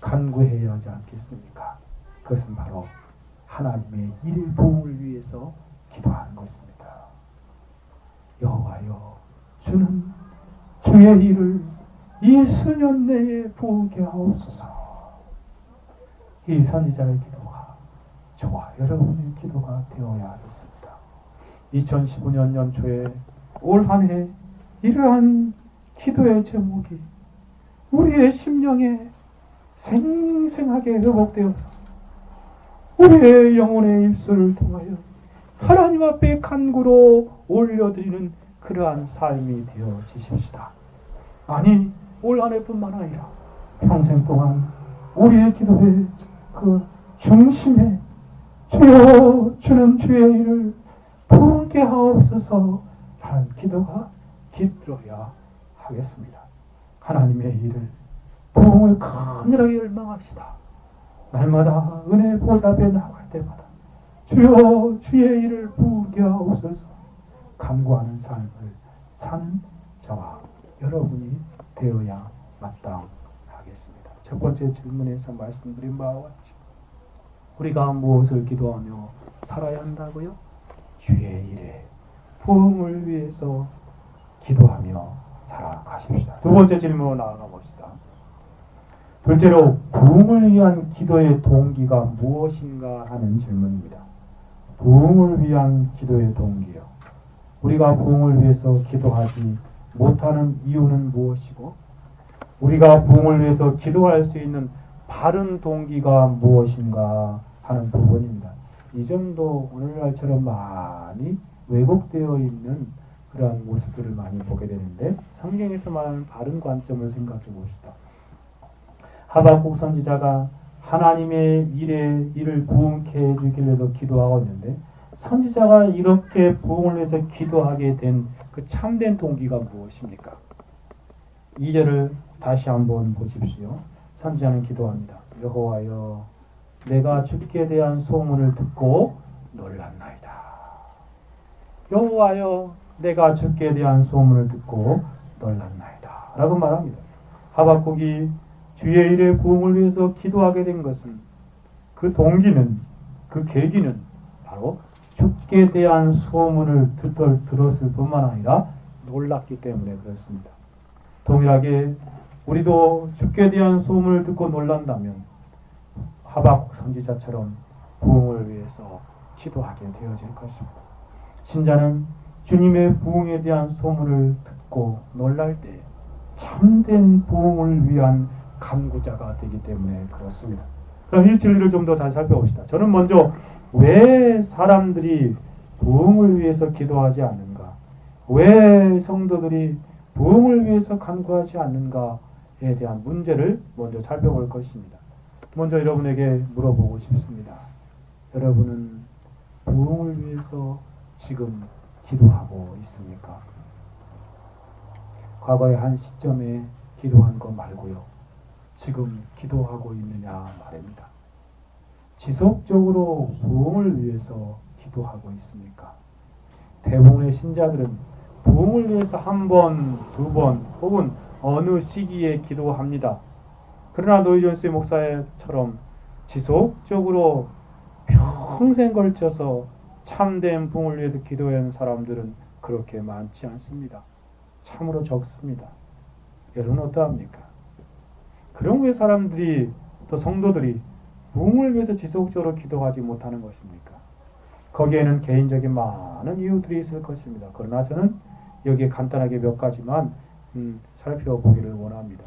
간구해야 하지 않겠습니까? 그것은 바로 하나님의 일의 부흥을 위해서 기도하는 것입니다. 여호와여 주는 주의 일을 이 수년 내에 부흥케 하옵소서. 이 선지자의 기도가 저와 여러분의 기도가 되어야 하겠습니다. 2015년 연초에 올 한 해 이러한 기도의 제목이 우리의 심령에 생생하게 회복되어서 우리의 영혼의 입술을 통하여 하나님 앞에 간구로 올려드리는 그러한 삶이 되어지십시다. 아니 올 한 해뿐만 아니라 평생 동안 우리의 기도의 그 중심에 주여 주는 주의 일을 부흥케 하옵소서 라는 기도가 깃들어야 하겠습니다. 하나님의 일을 부흥을 간절하게 열망합시다. 날마다 은혜 보좌 앞에 나갈 때마다 주여 주의 일을 부게 하옵소서 간구하는 삶을 사는 저와 여러분이 되어야 마땅하겠습니다. 첫 번째 질문에서 말씀드린 바와 같이 우리가 무엇을 기도하며 살아야 한다고요? 주의 일에 부흥을 위해서 기도하며 살아가십시다. 두 번째 질문으로 나아가 봅시다. 둘째로 부흥을 위한 기도의 동기가 무엇인가 하는 질문입니다. 부흥을 위한 기도의 동기요. 우리가 부흥을 위해서 기도하지 못하는 이유는 무엇이고 우리가 부흥을 위해서 기도할 수 있는 바른 동기가 무엇인가 하는 부분입니다. 이 점도 오늘날처럼 많이 왜곡되어 있는 그러한 모습들을 많이 보게 되는데 성경에서 말하는 바른 관점을 생각해 봅시다. 하박국 선지자가 하나님의 일을 부흥케 해주길래도 기도하고 있는데 선지자가 이렇게 부흥을 위해서 기도하게 된 그 참된 동기가 무엇입니까? 2절을 다시 한번 보십시오. 선지자는 기도합니다. 여호와여 내가 주께 대한 소문을 듣고 놀랐나이다. 여호와여 내가 주께 대한 소문을 듣고 놀랐나이다 라고 말합니다. 하박국이 주의 일의 부흥을 위해서 기도하게 된 것은 그 동기는 그 계기는 바로 주께 대한 소문을 들었을 뿐만 아니라 놀랐기 때문에 그렇습니다. 동일하게 우리도 주께 대한 소문을 듣고 놀란다면 하박국 선지자처럼 부흥을 위해서 기도하게 되어질 것입니다. 신자는 주님의 부흥에 대한 소문을 듣고 놀랄 때 참된 부흥을 위한 간구자가 되기 때문에 그렇습니다. 그럼 이 진리를 좀 더 잘 살펴봅시다. 저는 먼저 왜 사람들이 부흥을 위해서 기도하지 않는가? 왜 성도들이 부흥을 위해서 간구하지 않는가에 대한 문제를 먼저 살펴볼 것입니다. 먼저 여러분에게 물어보고 싶습니다. 여러분은 부흥을 위해서 지금 기도하고 있습니까? 과거의 한 시점에 기도한 것 말고요. 지금 기도하고 있느냐 말입니다. 지속적으로 부흥을 위해서 기도하고 있습니까? 대부분의 신자들은 부흥을 위해서 한 번, 두 번 혹은 어느 시기에 기도합니다. 그러나 노이 존스 목사처럼 지속적으로 평생 걸쳐서 참된 부흥을 위해서 기도하는 사람들은 그렇게 많지 않습니다. 참으로 적습니다. 여러분 어떠합니까? 그런 왜 사람들이 또 성도들이 부흥을 위해서 지속적으로 기도하지 못하는 것입니까? 거기에는 개인적인 많은 이유들이 있을 것입니다. 그러나 저는 여기에 간단하게 몇 가지만 살펴보기를 원합니다.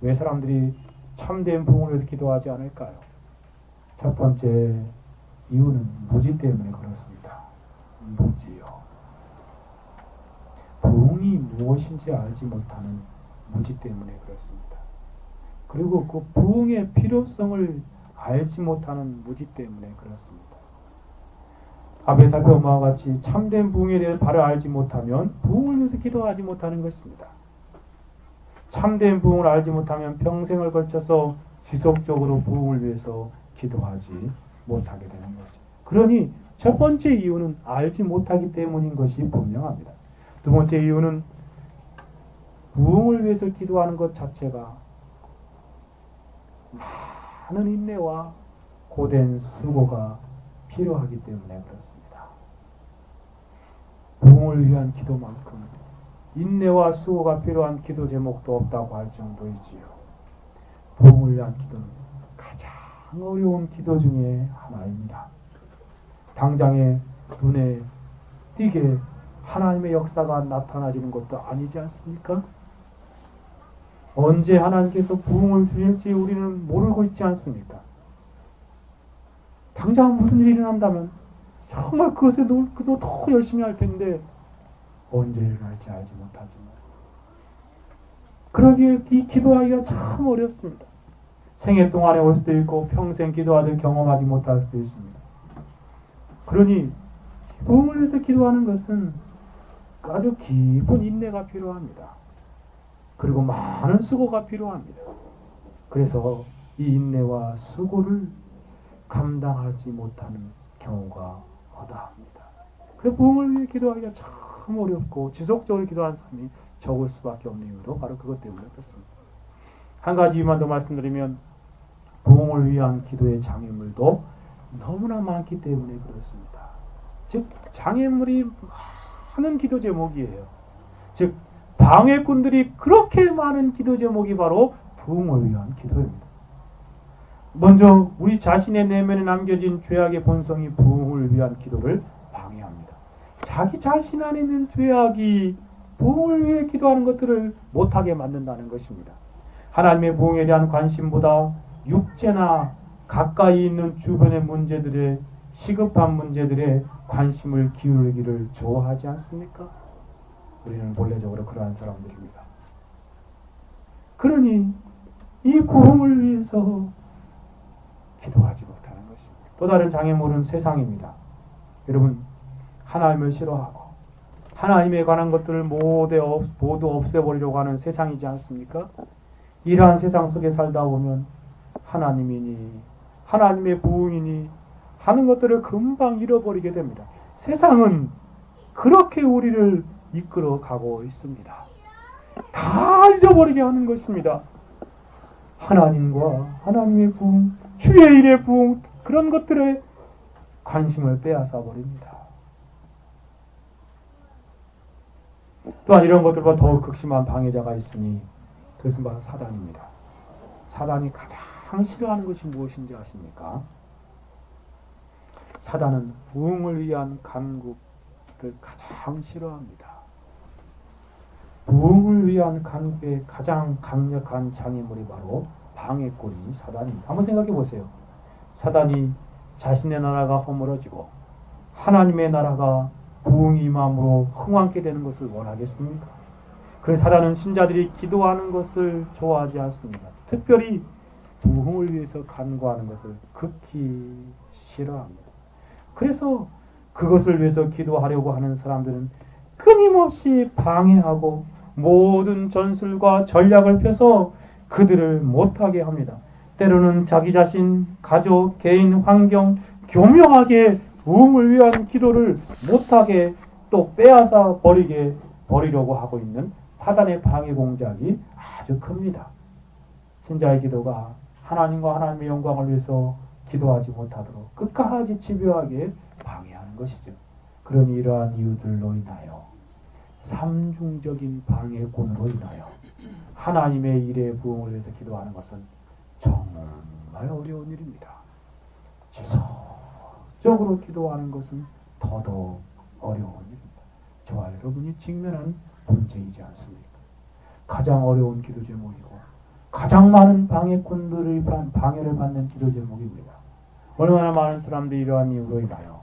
왜 사람들이 참된 부흥을 위해서 기도하지 않을까요? 첫 번째 이유는 무지 때문에 그렇습니다. 무지요. 부흥이 무엇인지 알지 못하는 무지 때문에 그렇습니다. 그리고 그 부흥의 필요성을 알지 못하는 무지 때문에 그렇습니다. 앞에 살펴본 바와 같이 참된 부흥에 대해 바로 알지 못하면 부흥을 위해서 기도하지 못하는 것입니다. 참된 부흥을 알지 못하면 평생을 걸쳐서 지속적으로 부흥을 위해서 기도하지 못하게 되는 것입니다. 그러니 첫 번째 이유는 알지 못하기 때문인 것이 분명합니다. 두 번째 이유는 부흥을 위해서 기도하는 것 자체가 많은 인내와 고된 수고가 필요하기 때문에 그렇습니다. 부흥을 위한 기도만큼 인내와 수고가 필요한 기도 제목도 없다고 할 정도이지요. 부흥을 위한 기도는 가장 어려운 기도 중에 하나입니다. 당장에 눈에 띄게 하나님의 역사가 나타나지는 것도 아니지 않습니까? 언제 하나님께서 부흥을 주실지 우리는 모르고 있지 않습니까? 당장 무슨 일이 일어난다면 정말 그것에 더 열심히 할 텐데 언제 일어날지 알지 못하지만 그러기에 이 기도하기가 참 어렵습니다. 생애 동안에 올 수도 있고 평생 기도하듯 경험하지 못할 수도 있습니다. 그러니 부흥을 위해서 기도하는 것은 아주 깊은 인내가 필요합니다. 그리고 많은 수고가 필요합니다. 그래서 이 인내와 수고를 감당하지 못하는 경우가 허다합니다. 그래서 부흥을 위해 기도하기가 참 어렵고 지속적으로 기도하는 사람이 적을 수밖에 없는 이유도 바로 그것 때문에 그렇습니다. 한 가지 이유만 더 말씀드리면 부흥을 위한 기도의 장애물도 너무나 많기 때문에 그렇습니다. 즉 장애물이 많은 기도 제목이에요. 즉 방해꾼들이 그렇게 많은 기도 제목이 바로 부흥을 위한 기도입니다. 먼저 우리 자신의 내면에 남겨진 죄악의 본성이 부흥을 위한 기도를 방해합니다. 자기 자신 안에 있는 죄악이 부흥을 위해 기도하는 것들을 못하게 만든다는 것입니다. 하나님의 부흥에 대한 관심보다 육체나 가까이 있는 주변의 문제들에 시급한 문제들에 관심을 기울이기를 좋아하지 않습니까? 우리는 본래적으로 그러한 사람들입니다. 그러니 이 부흥을 위해서 기도하지 못하는 것입니다. 또 다른 장애물은 세상입니다. 여러분 하나님을 싫어하고 하나님에 관한 것들을 모두 없애버리려고 하는 세상이지 않습니까? 이러한 세상 속에 살다 보면 하나님이니 하나님의 부흥이니 하는 것들을 금방 잃어버리게 됩니다. 세상은 그렇게 우리를 이끌어 가고 있습니다. 다 잊어버리게 하는 것입니다. 하나님과 하나님의 부흥, 주의 일의 부흥, 그런 것들에 관심을 빼앗아 버립니다. 또한 이런 것들보다 더욱 극심한 방해자가 있으니 그것은 바로 사단입니다. 사단이 가장 싫어하는 것이 무엇인지 아십니까? 사단은 부흥을 위한 간구를 가장 싫어합니다. 부흥을 위한 간구의 가장 강력한 장애물이 바로 방해꾼이 사단입니다. 한번 생각해 보세요. 사단이 자신의 나라가 허물어지고 하나님의 나라가 부흥이 임함으로 흥왕케 되는 것을 원하겠습니까? 그래서 사단은 신자들이 기도하는 것을 좋아하지 않습니다. 특별히 부흥을 위해서 간구하는 것을 극히 싫어합니다. 그래서 그것을 위해서 기도하려고 하는 사람들은 끊임없이 방해하고 모든 전술과 전략을 펴서 그들을 못하게 합니다. 때로는 자기 자신, 가족, 개인, 환경, 교묘하게 부흥을 위한 기도를 못하게 또 빼앗아 버리려고 하고 있는 사단의 방해 공작이 아주 큽니다. 신자의 기도가 하나님과 하나님의 영광을 위해서 기도하지 못하도록 끝까지 집요하게 방해하는 것이죠. 그러니 이러한 이유들로 인하여 삼중적인 방해꾼으로 인하여 하나님의 일의 부흥을 위해서 기도하는 것은 정말 어려운 일입니다. 지속적으로 기도하는 것은 더더욱 어려운 일입니다. 저와 여러분이 직면한 문제이지 않습니까? 가장 어려운 기도 제목이고 가장 많은 방해꾼들의 방해를 받는 기도 제목입니다. 얼마나 많은 사람들이 이러한 이유로 인하여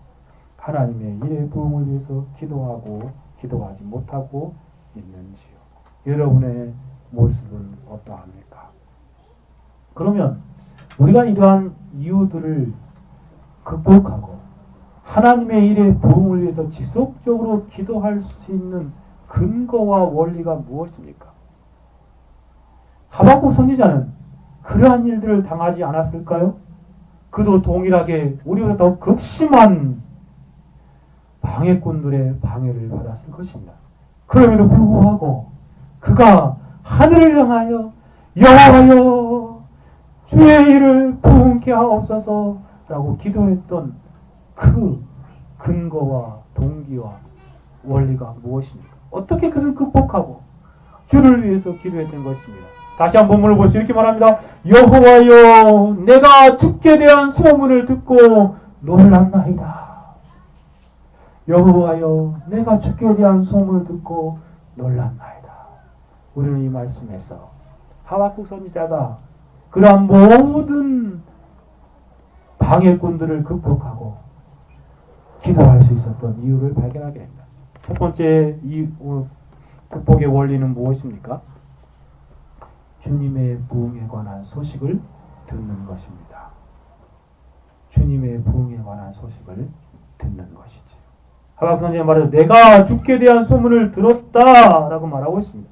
하나님의 일의 부흥을 위해서 기도하고 기도하지 못하고 있는지요. 여러분의 모습은 어떠합니까? 그러면 우리가 이러한 이유들을 극복하고 하나님의 일의 부흥을 위해서 지속적으로 기도할 수 있는 근거와 원리가 무엇입니까? 하박국 선지자는 그러한 일들을 당하지 않았을까요? 그도 동일하게 우리보다 더 극심한 방해꾼들의 방해를 받았을 것입니다. 그럼에도 불구하고 그가 하늘을 향하여 여호와여 주의 일을 부흥케 하옵소서라고 기도했던 그 근거와 동기와 원리가 무엇입니까? 어떻게 그것을 극복하고 주를 위해서 기도했던 것입니다. 다시 한번 본문을 보시면 이렇게 말합니다. 여호와여 내가 주께 대한 소문을 듣고 놀랐나이다. 여호와여 내가 주께 대한 소문을 듣고 놀랐나이다. 우리는 이 말씀에서 하박국 선지자가 그러한 모든 방해꾼들을 극복하고 기도할 수 있었던 이유를 발견하게 됩니다. 첫 번째 이 극복의 원리는 무엇입니까? 주님의 부흥에 관한 소식을 듣는 것입니다. 주님의 부흥에 관한 소식을 듣는 것이지. 하박국 선지자는 말해서 내가 주께 대한 소문을 들었다라고 말하고 있습니다.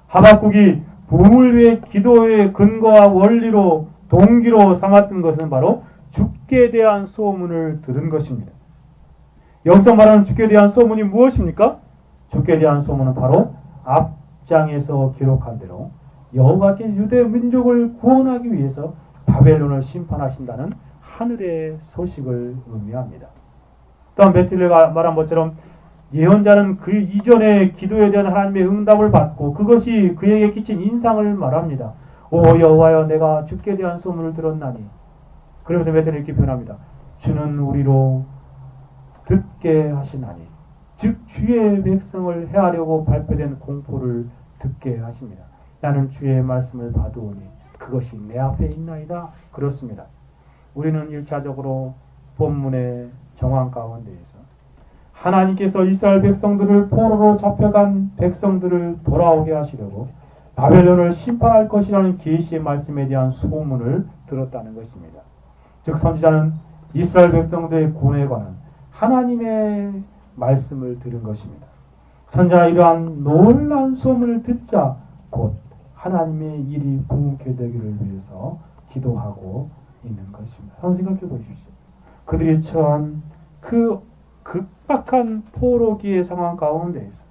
하박국이 부흥을 위해 기도의 근거와 원리로 동기로 삼았던 것은 바로 죽게 대한 소문을 들은 것입니다. 여기서 말하는 죽게 대한 소문이 무엇입니까? 죽게 대한 소문은 바로 앞장에서 기록한 대로 여호와께서 유대 민족을 구원하기 위해서 바벨론을 심판하신다는 하늘의 소식을 의미합니다. 또한 베틀레가 말한 것처럼 예언자는 그 이전에 기도에 대한 하나님의 응답을 받고 그것이 그에게 끼친 인상을 말합니다. 오 여호와여, 내가 죽게 대한 소문을 들었나니. 그러면서 베틀레 이렇게 표현합니다. 주는 우리로 듣게 하시나니, 즉 주의 백성을 해하려고 발표된 공포를 듣게 하십니다. 나는 주의 말씀을 받으오니 그것이 내 앞에 있나이다. 그렇습니다. 우리는 1차적으로 본문의 정황 가운데에서 하나님께서 이스라엘 백성들을 포로로 잡혀간 백성들을 돌아오게 하시려고 바벨론을 심판할 것이라는 계시의 말씀에 대한 소문을 들었다는 것입니다. 즉 선지자는 이스라엘 백성들의 구원에 관한 하나님의 말씀을 들은 것입니다. 선지자가 이러한 놀라운 소문을 듣자 곧 하나님의 일이 부흥케 되기를 위해서 기도하고 있는 것입니다. 한번 생각해 보십시오. 그들이 처한 그 극박한 포로기의 상황 가운데에서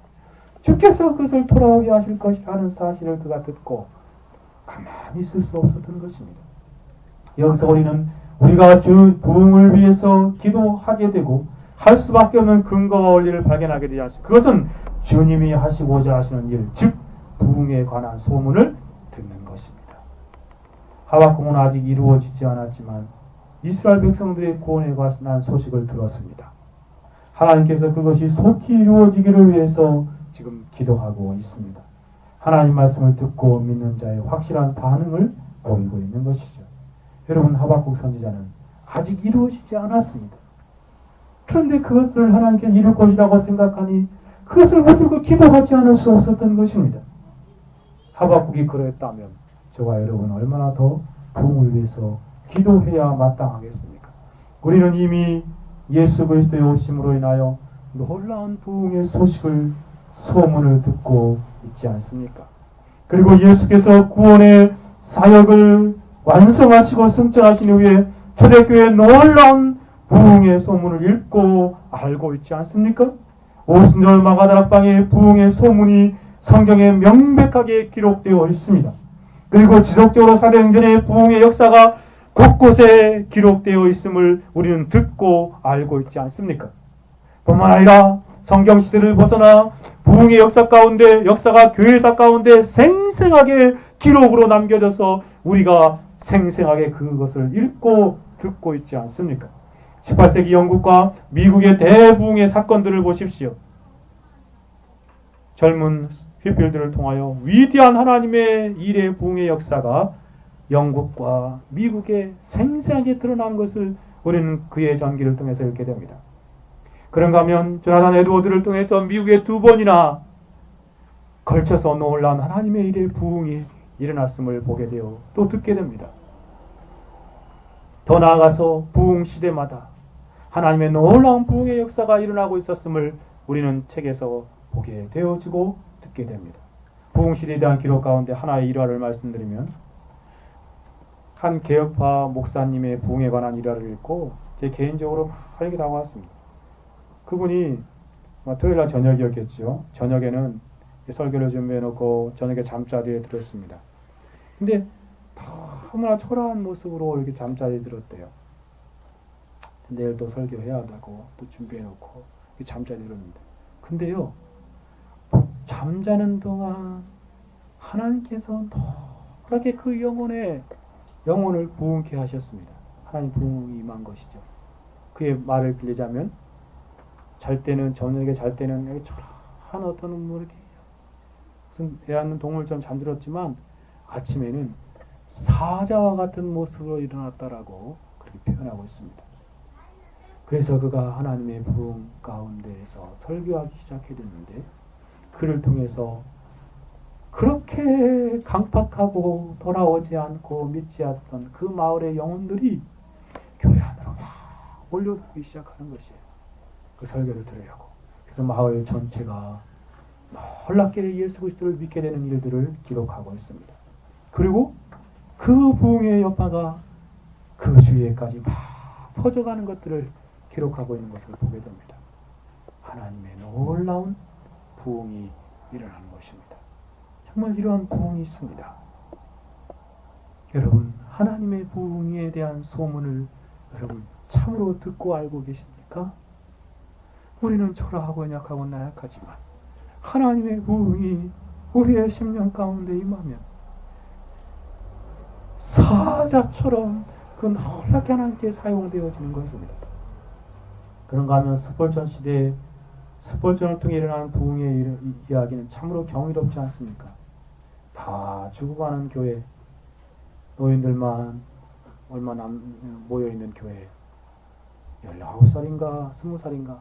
주께서 그것을 돌아오게 하실 것이라는 사실을 그가 듣고 가만히 있을 수 없었던 것입니다. 여기서 우리는 우리가 주 부흥을 위해서 기도하게 되고 할 수밖에 없는 근거와 원리를 발견하게 되지 않습니까? 그것은 주님이 하시고자 하시는 일, 즉 부흥에 관한 소문을 듣는 것입니다. 하박국은 아직 이루어지지 않았지만 이스라엘 백성들의 구원에 관한 소식을 들었습니다. 하나님께서 그것이 속히 이루어지기를 위해서 지금 기도하고 있습니다. 하나님 말씀을 듣고 믿는 자의 확실한 반응을 보이고 있는 것이죠. 여러분, 하박국 선지자는 아직 이루어지지 않았습니다. 그런데 그것을 하나님께서 이룰 것이라고 생각하니 그것을 붙들고 기도하지 않을 수 없었던 것입니다. 하박국이 그랬다면 저와 여러분 얼마나 더 부흥을 위해서 기도해야 마땅하겠습니까? 우리는 이미 예수 그리스도의 오심으로 인하여 놀라운 부흥의 소문을 듣고 있지 않습니까? 그리고 예수께서 구원의 사역을 완성하시고 승천하신 후에 초대교회의 놀라운 부흥의 소문을 읽고 알고 있지 않습니까? 오순절 마가다락방의 부흥의 소문이 성경에 명백하게 기록되어 있습니다. 그리고 지속적으로 사도행전의 부흥의 역사가 곳곳에 기록되어 있음을 우리는 듣고 알고 있지 않습니까? 뿐만 아니라 성경 시대를 벗어나 부흥의 역사가 교회사 가운데 생생하게 기록으로 남겨져서 우리가 생생하게 그것을 읽고 듣고 있지 않습니까? 18세기 영국과 미국의 대부흥의 사건들을 보십시오. 젊은 휘필들을 통하여 위대한 하나님의 일의 부흥의 역사가 영국과 미국에 생생하게 드러난 것을 우리는 그의 전기를 통해서 읽게 됩니다. 그런가 하면 조나단 에드워드를 통해서 미국에 2번이나 걸쳐서 놀라운 하나님의 일의 부흥이 일어났음을 보게 되어 또 듣게 됩니다. 더 나아가서 부흥 시대마다 하나님의 놀라운 부흥의 역사가 일어나고 있었음을 우리는 책에서 보게 되어지고 듣게 됩니다. 부흥 시대에 대한 기록 가운데 하나의 일화를 말씀드리면, 한 개혁파 목사님의 부흥에 관한 일화를 읽고 제 개인적으로 막 이렇게 다가왔습니다. 그분이 토요일날 저녁이었겠죠. 저녁에는 설교를 준비해놓고 저녁에 잠자리에 들었습니다. 근데 너무나 초라한 모습으로 이렇게 잠자리에 들었대요. 내일 또 설교해야 한다고 또 준비해놓고 잠자리에 들었는데, 근데요, 잠자는 동안 하나님께서 노랗게 그 영혼을 부흥케 하셨습니다. 하나님 부흥이 임한 것이죠. 그의 말을 빌리자면, 저녁에 잘 때는 여기 초라한 어떤 이렇게 무슨 애완 동물처럼 잠들었지만 아침에는 사자와 같은 모습으로 일어났다라고 그렇게 표현하고 있습니다. 그래서 그가 하나님의 부흥 가운데에서 설교하기 시작했는데, 그를 통해서 그렇게 강팍하고 돌아오지 않고 믿지 않던 그 마을의 영혼들이 교회 안으로 막 몰려들기 시작하는 것이에요. 그 설교를 들으려고. 그래서 마을 전체가 놀랍게 예수 그리스도를 믿게 되는 일들을 기록하고 있습니다. 그리고 그 부흥의 여파가 그 주위에까지 막 퍼져가는 것들을 기록하고 있는 것을 보게 됩니다. 하나님의 놀라운 부흥이 일어나는 것입니다. 정말 이러한 부흥이 있습니다. 여러분, 하나님의 부흥에 대한 소문을 여러분 참으로 듣고 알고 계십니까? 우리는 초라하고 연약하고 나약하지만 하나님의 부흥이 우리의 심령 가운데 임하면 사자처럼 그 놀랍게 하나님께 사용되어지는 것입니다. 그런가 하면 스폴전 시대에 스폴전을 통해 일어나는 부흥의 이야기는 참으로 경이롭지 않습니까? 다 죽어가는 교회, 노인들만 얼마 모여있는 교회, 19살인가 20살인가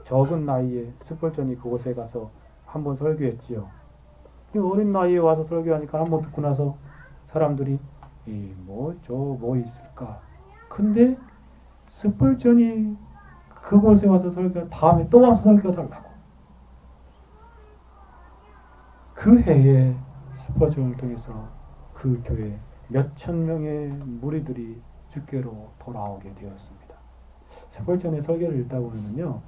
적은 나이에 스폴전이 그곳에 가서 한번 설교했지요. 어린 나이에 와서 설교하니까 한번 듣고 나서 사람들이 뭐 있을까? 근데 스폴전이 그곳에 와서 설교, 다음에 또 와서 설교하달라고. 그 해에 스폴전을 통해서 그 교회 몇천 명의 무리들이 주께로 돌아오게 되었습니다. 스폴전의 설교를 읽다 보면요,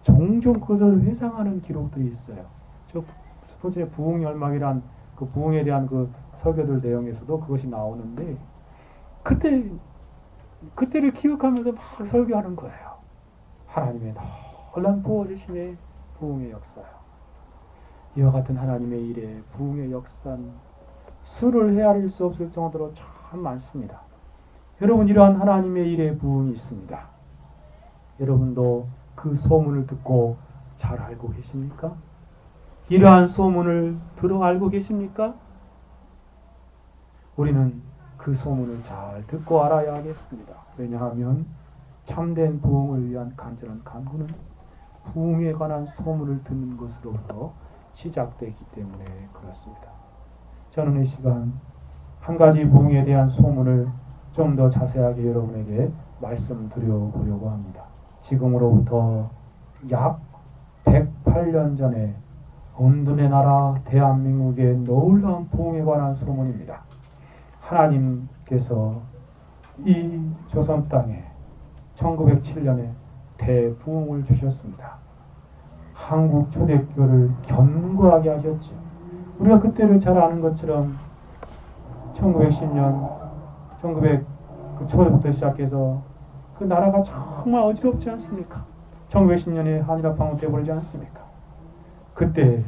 종종 그것을 회상하는 기록들이 있어요. 저 스폴전의 부흥 열망이란 그 부흥에 대한 그 설교들 내용에서도 그것이 나오는데 그때를 기억하면서 막 설교하는 거예요. 하나님의 놀라운 부어주심의 부흥의 역사요. 이와 같은 하나님의 일에 부흥의 역사는 수를 헤아릴 수 없을 정도로 참 많습니다. 여러분, 이러한 하나님의 일에 부흥이 있습니다. 여러분도 그 소문을 듣고 잘 알고 계십니까? 이러한 소문을 들어 알고 계십니까? 우리는 그 소문을 잘 듣고 알아야 하겠습니다. 왜냐하면 참된 부흥을 위한 간절한 간구는 부흥에 관한 소문을 듣는 것으로부터 시작되기 때문에 그렇습니다. 저는 이 시간 한 가지 부흥에 대한 소문을 좀 더 자세하게 여러분에게 말씀드려보려고 합니다. 지금으로부터 약 108년 전에 온둔의 나라 대한민국의 놀라운 부흥에 관한 소문입니다. 하나님께서 이 조선 땅에 1907년에 대부흥을 주셨습니다. 한국 초대교를 견고하게 하셨죠. 우리가 그때를 잘 아는 것처럼 1910년, 1900 초부터 시작해서 그 나라가 정말 어지럽지 않습니까? 1910년에 한일합방은 되어버리지 않습니까? 그때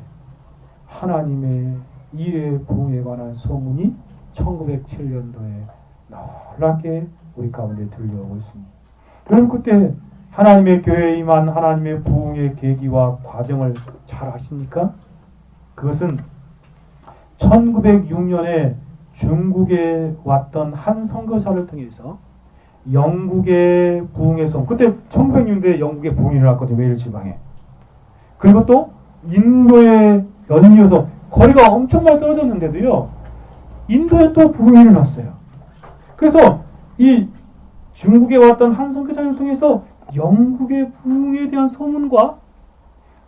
하나님의 일의 부흥에 관한 소문이 1907년도에 놀랍게 우리 가운데 들려오고 있습니다. 그럼 그때 하나님의 교회에 임한 하나님의 부흥의 계기와 과정을 잘 아십니까? 그것은 1906년에 중국에 왔던 한 선교사를 통해서 영국의 부흥의 소문, 그때 1906년에 영국의 부흥이 일어났거든요. 웨일 지방에. 그리고 또 인도에 연이어서 거리가 엄청 많이 떨어졌는데도요, 인도에 또 부흥이 일어났어요. 그래서 이 중국에 왔던 한 선교사를 통해서 영국의 부흥에 대한 소문과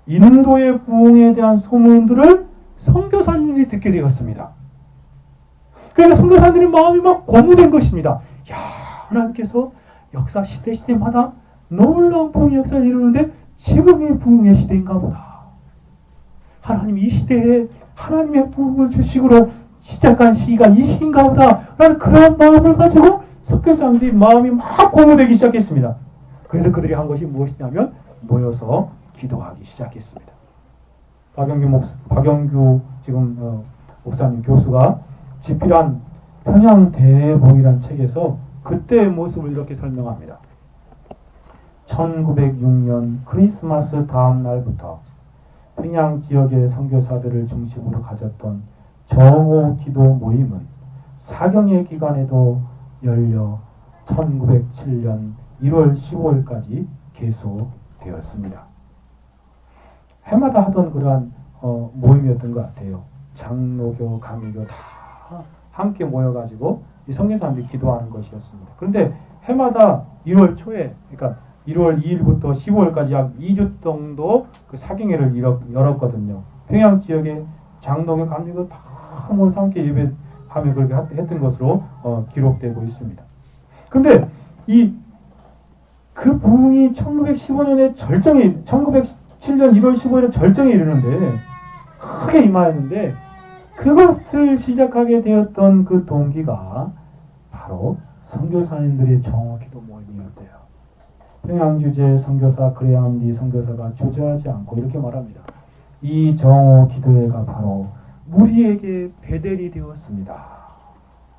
인도의 부흥에 대한 소문들을 선교사님들이 듣게 되었습니다. 그래서 선교사님들의 마음이 막 고무된 것입니다. 야, 하나님께서 역사 시대마다 놀라운 부흥의 역사를 이루는데 지금이 부흥의 시대인가 보다. 하나님 이 시대에 하나님의 부흥을 주식으로 시작한 시기가 이 시기인가 보다 라는 그런 마음을 가지고 선교사님들이 마음이 막 고무되기 시작했습니다. 그래서 그들이 한 것이 무엇이냐면 모여서 기도하기 시작했습니다. 박영규 지금 목사님 교수가 집필한 평양대복이라는 책에서 그때의 모습을 이렇게 설명합니다. 1906년 크리스마스 다음 날부터 평양 지역의 선교사들을 중심으로 가졌던 정오 기도 모임은 사경의 기간에도 열려 1907년 1월 15일까지 계속되었습니다. 해마다 하던 그러한 모임이었던 것 같아요. 장로교, 강의교 다 함께 모여가지고 이 선교사님들이 기도하는 것이었습니다. 그런데 해마다 1월 초에, 그러니까 1월 2일부터 15일까지 약 2주 정도 그 사경회를 열었거든요. 평양 지역의 장로교 감리교 다 모여서 함께 예배하며 그렇게 했던 것으로 기록되고 있습니다. 근데 그 부흥이 1915년에 1907년 1월 15일에 절정에 이르는데 크게 임하였는데 그것을 시작하게 되었던 그 동기가 바로 선교사님들의 정오기도 모임이었대요. 평양주재 선교사 그레암리 선교사가 주저하지 않고 이렇게 말합니다. 이 정오기도회가 바로 우리에게 베델이 되었습니다.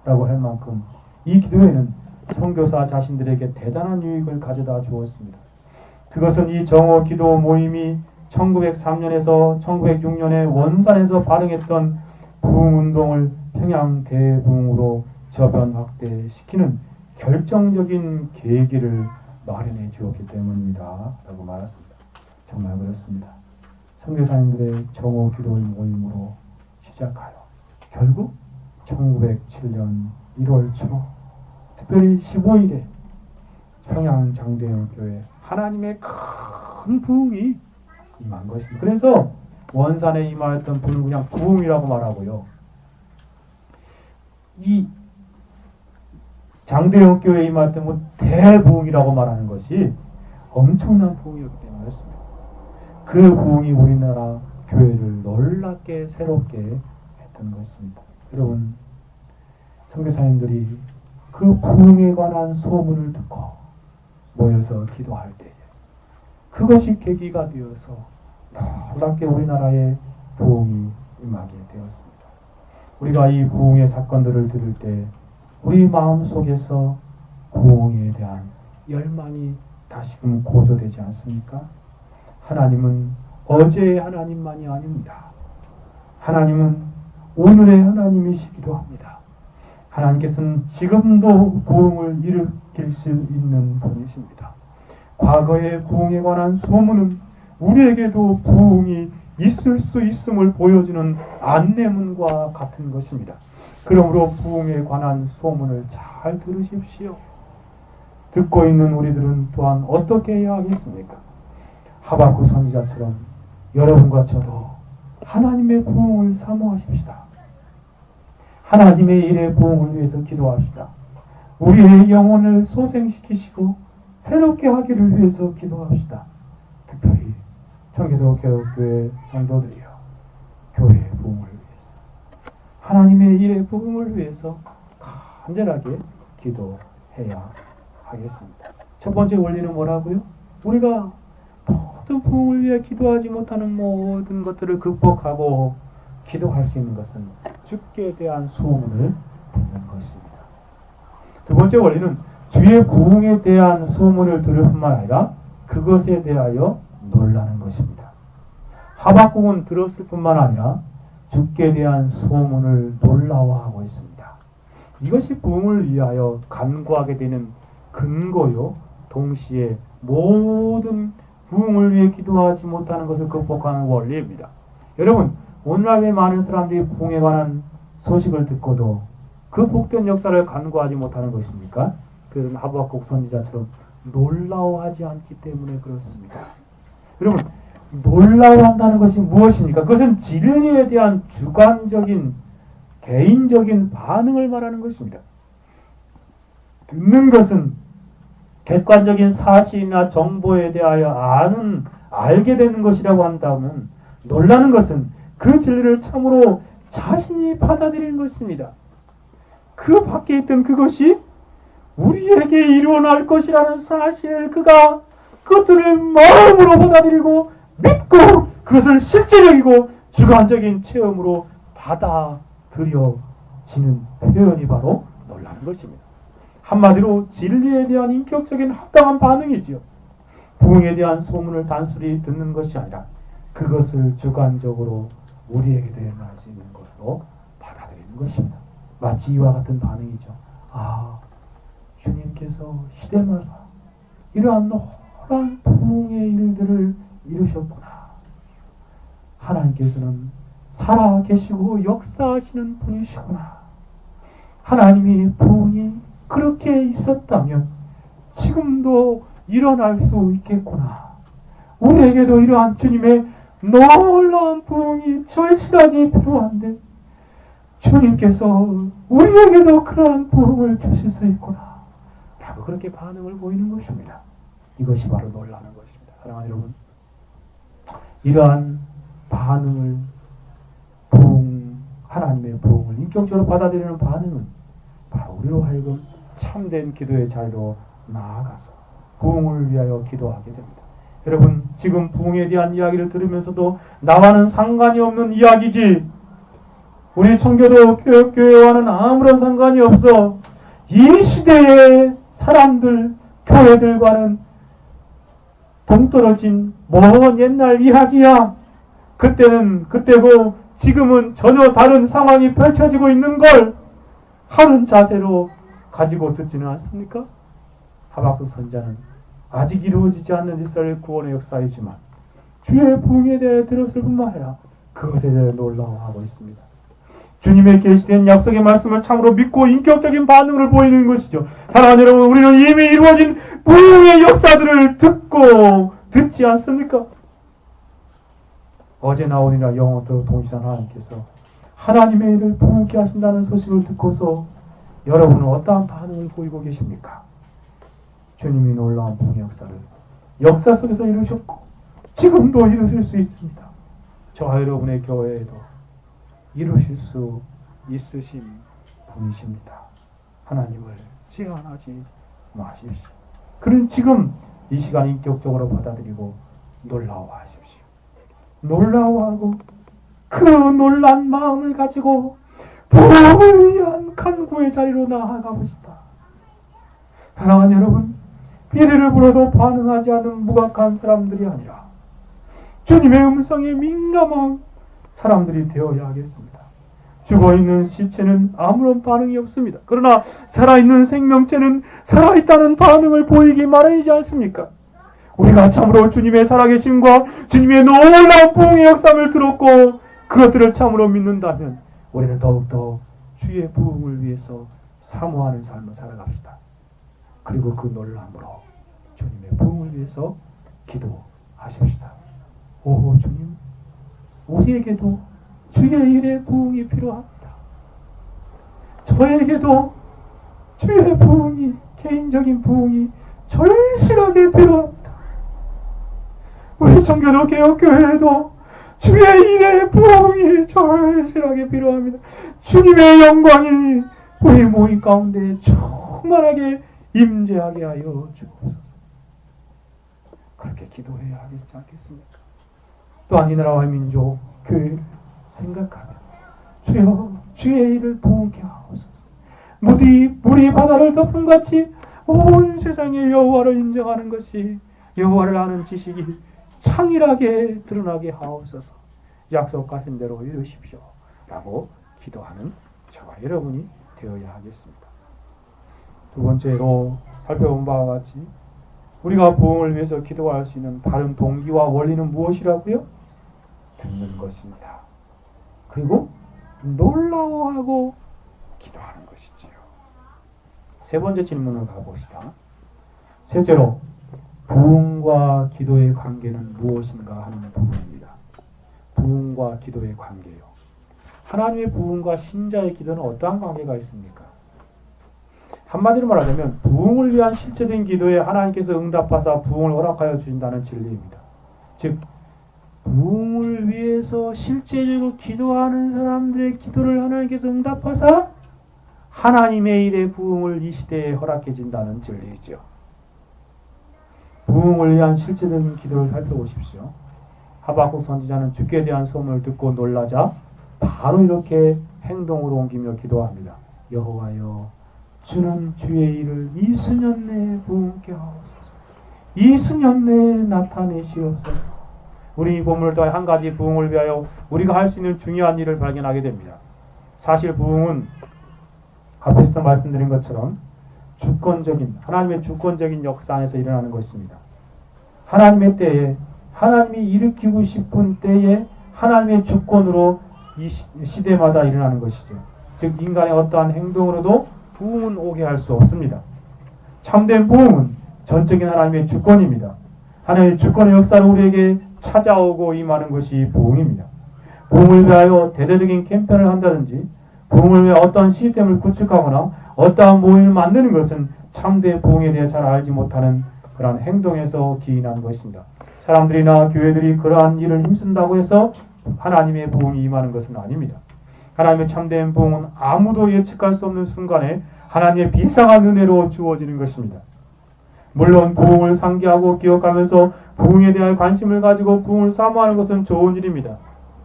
라고 할 만큼 이 기도회는 선교사 자신들에게 대단한 유익을 가져다 주었습니다. 그것은 이 정오기도 모임이 1903년에서 1906년에 원산에서 발행했던 부흥운동을 평양 대부흥으로 저변 확대시키는 결정적인 계기를 마련해 주었기 때문입니다. 라고 말했습니다. 정말 그렇습니다. 선교사님들의 정오기도 모임으로 시작하여 결국 1907년 1월 초 특별히 15일에 평양 장대영교회 하나님의 큰 부흥이 임한 것입니다. 그래서 원산에 임하였던 부흥은 그냥 부흥이라고 말하고요. 이 장대영교회에 임하였던 건 대부흥이라고 말하는 것이 엄청난 부흥이었기 때문이었습니다. 그 부흥이 우리나라 교회를 놀랍게 새롭게 했던 것입니다. 여러분, 선교사님들이 그 부흥에 관한 소문을 듣고 모여서 기도할 때에 그것이 계기가 되어서 놀랍게 우리나라에 부흥이 임하게 되었습니다. 우리가 이 부흥의 사건들을 들을 때 우리 마음속에서 부흥에 대한 열망이 다시금 고조되지 않습니까? 하나님은 어제의 하나님만이 아닙니다. 하나님은 오늘의 하나님이시기도 합니다. 하나님께서는 지금도 부흥을 일으킬 수 있는 분이십니다. 과거의 부흥에 관한 소문은 우리에게도 부흥이 있을 수 있음을 보여주는 안내문과 같은 것입니다. 그러므로 부흥에 관한 소문을 잘 들으십시오. 듣고 있는 우리들은 또한 어떻게 해야 하겠습니까? 하박국 선지자처럼 여러분과 저도 하나님의 부흥을 사모하십시다. 하나님의 일의 부흥을 위해서 기도합시다. 우리의 영혼을 소생시키시고 새롭게 하기를 위해서 기도합시다. 특별히 청계도 개혁교회 성도들이여, 교회의 부흥을 위해서, 하나님의 일의 부흥을 위해서 간절하게 기도해야 하겠습니다. 첫 번째 원리는 뭐라고요? 우리가 모든 부흥을 위해 기도하지 못하는 모든 것들을 극복하고 기도할 수 있는 것은 주께 대한 소문을 듣는 것입니다. 두 번째 원리는 주의 부흥에 대한 소문을 들을 뿐만 아니라 그것에 대하여 놀라는 것입니다. 하박국은 들었을 뿐만 아니라 주께 대한 소문을 놀라워하고 있습니다. 이것이 부흥을 위하여 간구하게 되는 근거요, 동시에 모든 부흥을 위해 기도하지 못하는 것을 극복하는 원리입니다. 여러분, 오늘날의 많은 사람들이 부흥에 관한 소식을 듣고도 그 복된 역사를 간구하지 못하는 것입니까? 그것은 하박국 선지자처럼 놀라워하지 않기 때문에 그렇습니다. 여러분, 놀라워한다는 것이 무엇입니까? 그것은 진리에 대한 주관적인 개인적인 반응을 말하는 것입니다. 듣는 것은 객관적인 사실이나 정보에 대하여 알게 되는 것이라고 한다면, 놀라는 것은 그 진리를 참으로 자신이 받아들이는 것입니다. 그 밖에 있던 그것이 우리에게 일어날 것이라는 사실을 그가 그것들을 마음으로 받아들이고 믿고 그것을 실제적이고 주관적인 체험으로 받아들여지는 표현이 바로 놀라는 것입니다. 한마디로 진리에 대한 인격적인 합당한 반응이지요. 부흥에 대한 소문을 단순히 듣는 것이 아니라 그것을 주관적으로 우리에게 일어날 수 있는 것으로 받아들이는 것입니다. 마치 이와 같은 반응이죠. 아, 주님께서 시대마다 이러한 노란 부흥의 일들을 이루셨구나. 하나님께서는 살아 계시고 역사하시는 분이시구나. 하나님이 부흥이 그렇게 있었다면 지금도 일어날 수 있겠구나. 우리에게도 이러한 주님의 놀라운 부흥이 절실하게 필요한데 주님께서 우리에게도 그러한 부흥을 주실 수 있구나 라고 그렇게 반응을 보이는 것입니다. 이것이 바로 놀라는 것입니다. 사랑하는 여러분, 이러한 반응을 하나님의 부흥을 인격적으로 받아들이는 반응은 바로 우리로 하여금 참된 기도의 자리로 나아가서 부흥을 위하여 기도하게 됩니다. 여러분, 지금 부흥에 대한 이야기를 들으면서도 나와는 상관이 없는 이야기지, 우리 청교도 교회와는 아무런 상관이 없어, 이 시대의 사람들, 교회들과는 동떨어진 먼 옛날 이야기야. 그때는 그때고 지금은 전혀 다른 상황이 펼쳐지고 있는 걸 하는 자세로 가지고 듣지는 않습니까? 하박국 선자는 아직 이루어지지 않는 이스라엘 구원의 역사이지만 주의 부흥에 대해 들었을 뿐만 아니라 그것에 대해 놀라워하고 있습니다. 주님의 계시된 약속의 말씀을 참으로 믿고 인격적인 반응을 보이는 것이죠. 사랑하는 여러분, 우리는 이미 이루어진 부흥의 역사들을 듣지 않습니까? 어제나 오늘이나 영원토록 동일한 하나님께서 하나님의 일을 부흥케 하신다는 소식을 듣고서 여러분은 어떠한 반응을 보이고 계십니까? 주님이 놀라운 부흥의 역사를 역사 속에서 이루셨고 지금도 이루실 수 있습니다. 저와 여러분의 교회에도 이루실 수 있으신 분이십니다. 하나님을 제한하지 마십시오. 그는 지금 이 시간 인격적으로 받아들이고 놀라워하십시오. 놀라워하고 그 놀란 마음을 가지고 부흥을 위한 간구의 자리로 나아가 봅시다. 사랑하는 여러분, 비례를 불어도 반응하지 않는 무각한 사람들이 아니라 주님의 음성에 민감한 사람들이 되어야 하겠습니다. 죽어있는 시체는 아무런 반응이 없습니다. 그러나 살아있는 생명체는 살아있다는 반응을 보이기 마련이지 않습니까? 우리가 참으로 주님의 살아계심과 주님의 놀라운 부흥의 역사를 들었고 그것들을 참으로 믿는다면 우리는 더욱더 주의 부흥을 위해서 사모하는 삶을 살아갑시다. 그리고 그 놀라움으로 주님의 부흥을 위해서 기도하십시다. 오 주님, 우리에게도 주의 일의 부흥이 필요합니다. 저에게도 주의 부흥이, 개인적인 부흥이 절실하게 필요합니다. 우리 청교도 개혁교회에도 주의 일의 부흥이 절실하게 필요합니다. 주님의 영광이 우리 모임 가운데 충만하게 임재하게 하여 주옵소서. 그렇게 기도해야 하겠지 않겠습니까? 또한 이 나라와 민족, 교회를 생각하며 주여 주의 일을 부흥케 하옵소서. 물이 바다를 덮은 같이 온 세상에 여호와를 인정하는 것이, 여호와를 아는 지식이 창일하게 드러나게 하옵소서. 약속하신 대로 이루십시오 라고 기도하는 저와 여러분이 되어야 하겠습니다. 두 번째로 살펴본 바와 같이 우리가 부흥을 위해서 기도할 수 있는 다른 동기와 원리는 무엇이라고요? 듣는 것입니다. 그리고 놀라워하고 기도하는 것이지요. 세 번째 질문을 가봅시다. 셋째로 부흥과 기도의 관계는 무엇인가 하는 부분입니다. 부흥과 기도의 관계요. 하나님의 부흥과 신자의 기도는 어떠한 관계가 있습니까? 한마디로 말하자면 부흥을 위한 실제된 기도에 하나님께서 응답하사 부흥을 허락하여 주신다는 진리입니다. 즉 부흥을 위해서 실제적으로 기도하는 사람들의 기도를 하나님께서 응답하사 하나님의 일의 부흥을 이 시대에 허락해 준다는 진리이죠. 부흥을 위한 실제적인 기도를 살펴보십시오. 하박국 선지자는 주께 대한 소문을 듣고 놀라자 바로 이렇게 행동으로 옮기며 기도합니다. 여호와여, 주는 주의 일을 이 수년 내에 부흥케 하옵소서. 이 수년 내에 나타내시옵소서. 우리 이 본문을 통해 한 가지 부흥을 위하여 우리가 할 수 있는 중요한 일을 발견하게 됩니다. 사실 부흥은 앞에서 말씀드린 것처럼 하나님의 주권적인 역사 안에서 일어나는 것입니다. 하나님의 때에, 하나님이 일으키고 싶은 때에 하나님의 주권으로 이 시대마다 일어나는 것이죠. 즉 인간의 어떠한 행동으로도 부흥은 오게 할 수 없습니다. 참된 부흥은 전적인 하나님의 주권입니다. 하나님의 주권의 역사를 우리에게 찾아오고 임하는 것이 부흥입니다. 부흥을 위하여 대대적인 캠페인을 한다든지 부흥을 위해 어떠한 시스템을 구축하거나 어떠한 모임을 만드는 것은 참된 부흥에 대해 잘 알지 못하는 그러한 행동에서 기인한 것입니다. 사람들이나 교회들이 그러한 일을 힘쓴다고 해서 하나님의 부흥이 임하는 것은 아닙니다. 하나님의 참된 부흥은 아무도 예측할 수 없는 순간에 하나님의 비상한 은혜로 주어지는 것입니다. 물론 부흥을 상기하고 기억하면서 부흥에 대한 관심을 가지고 부흥을 사모하는 것은 좋은 일입니다.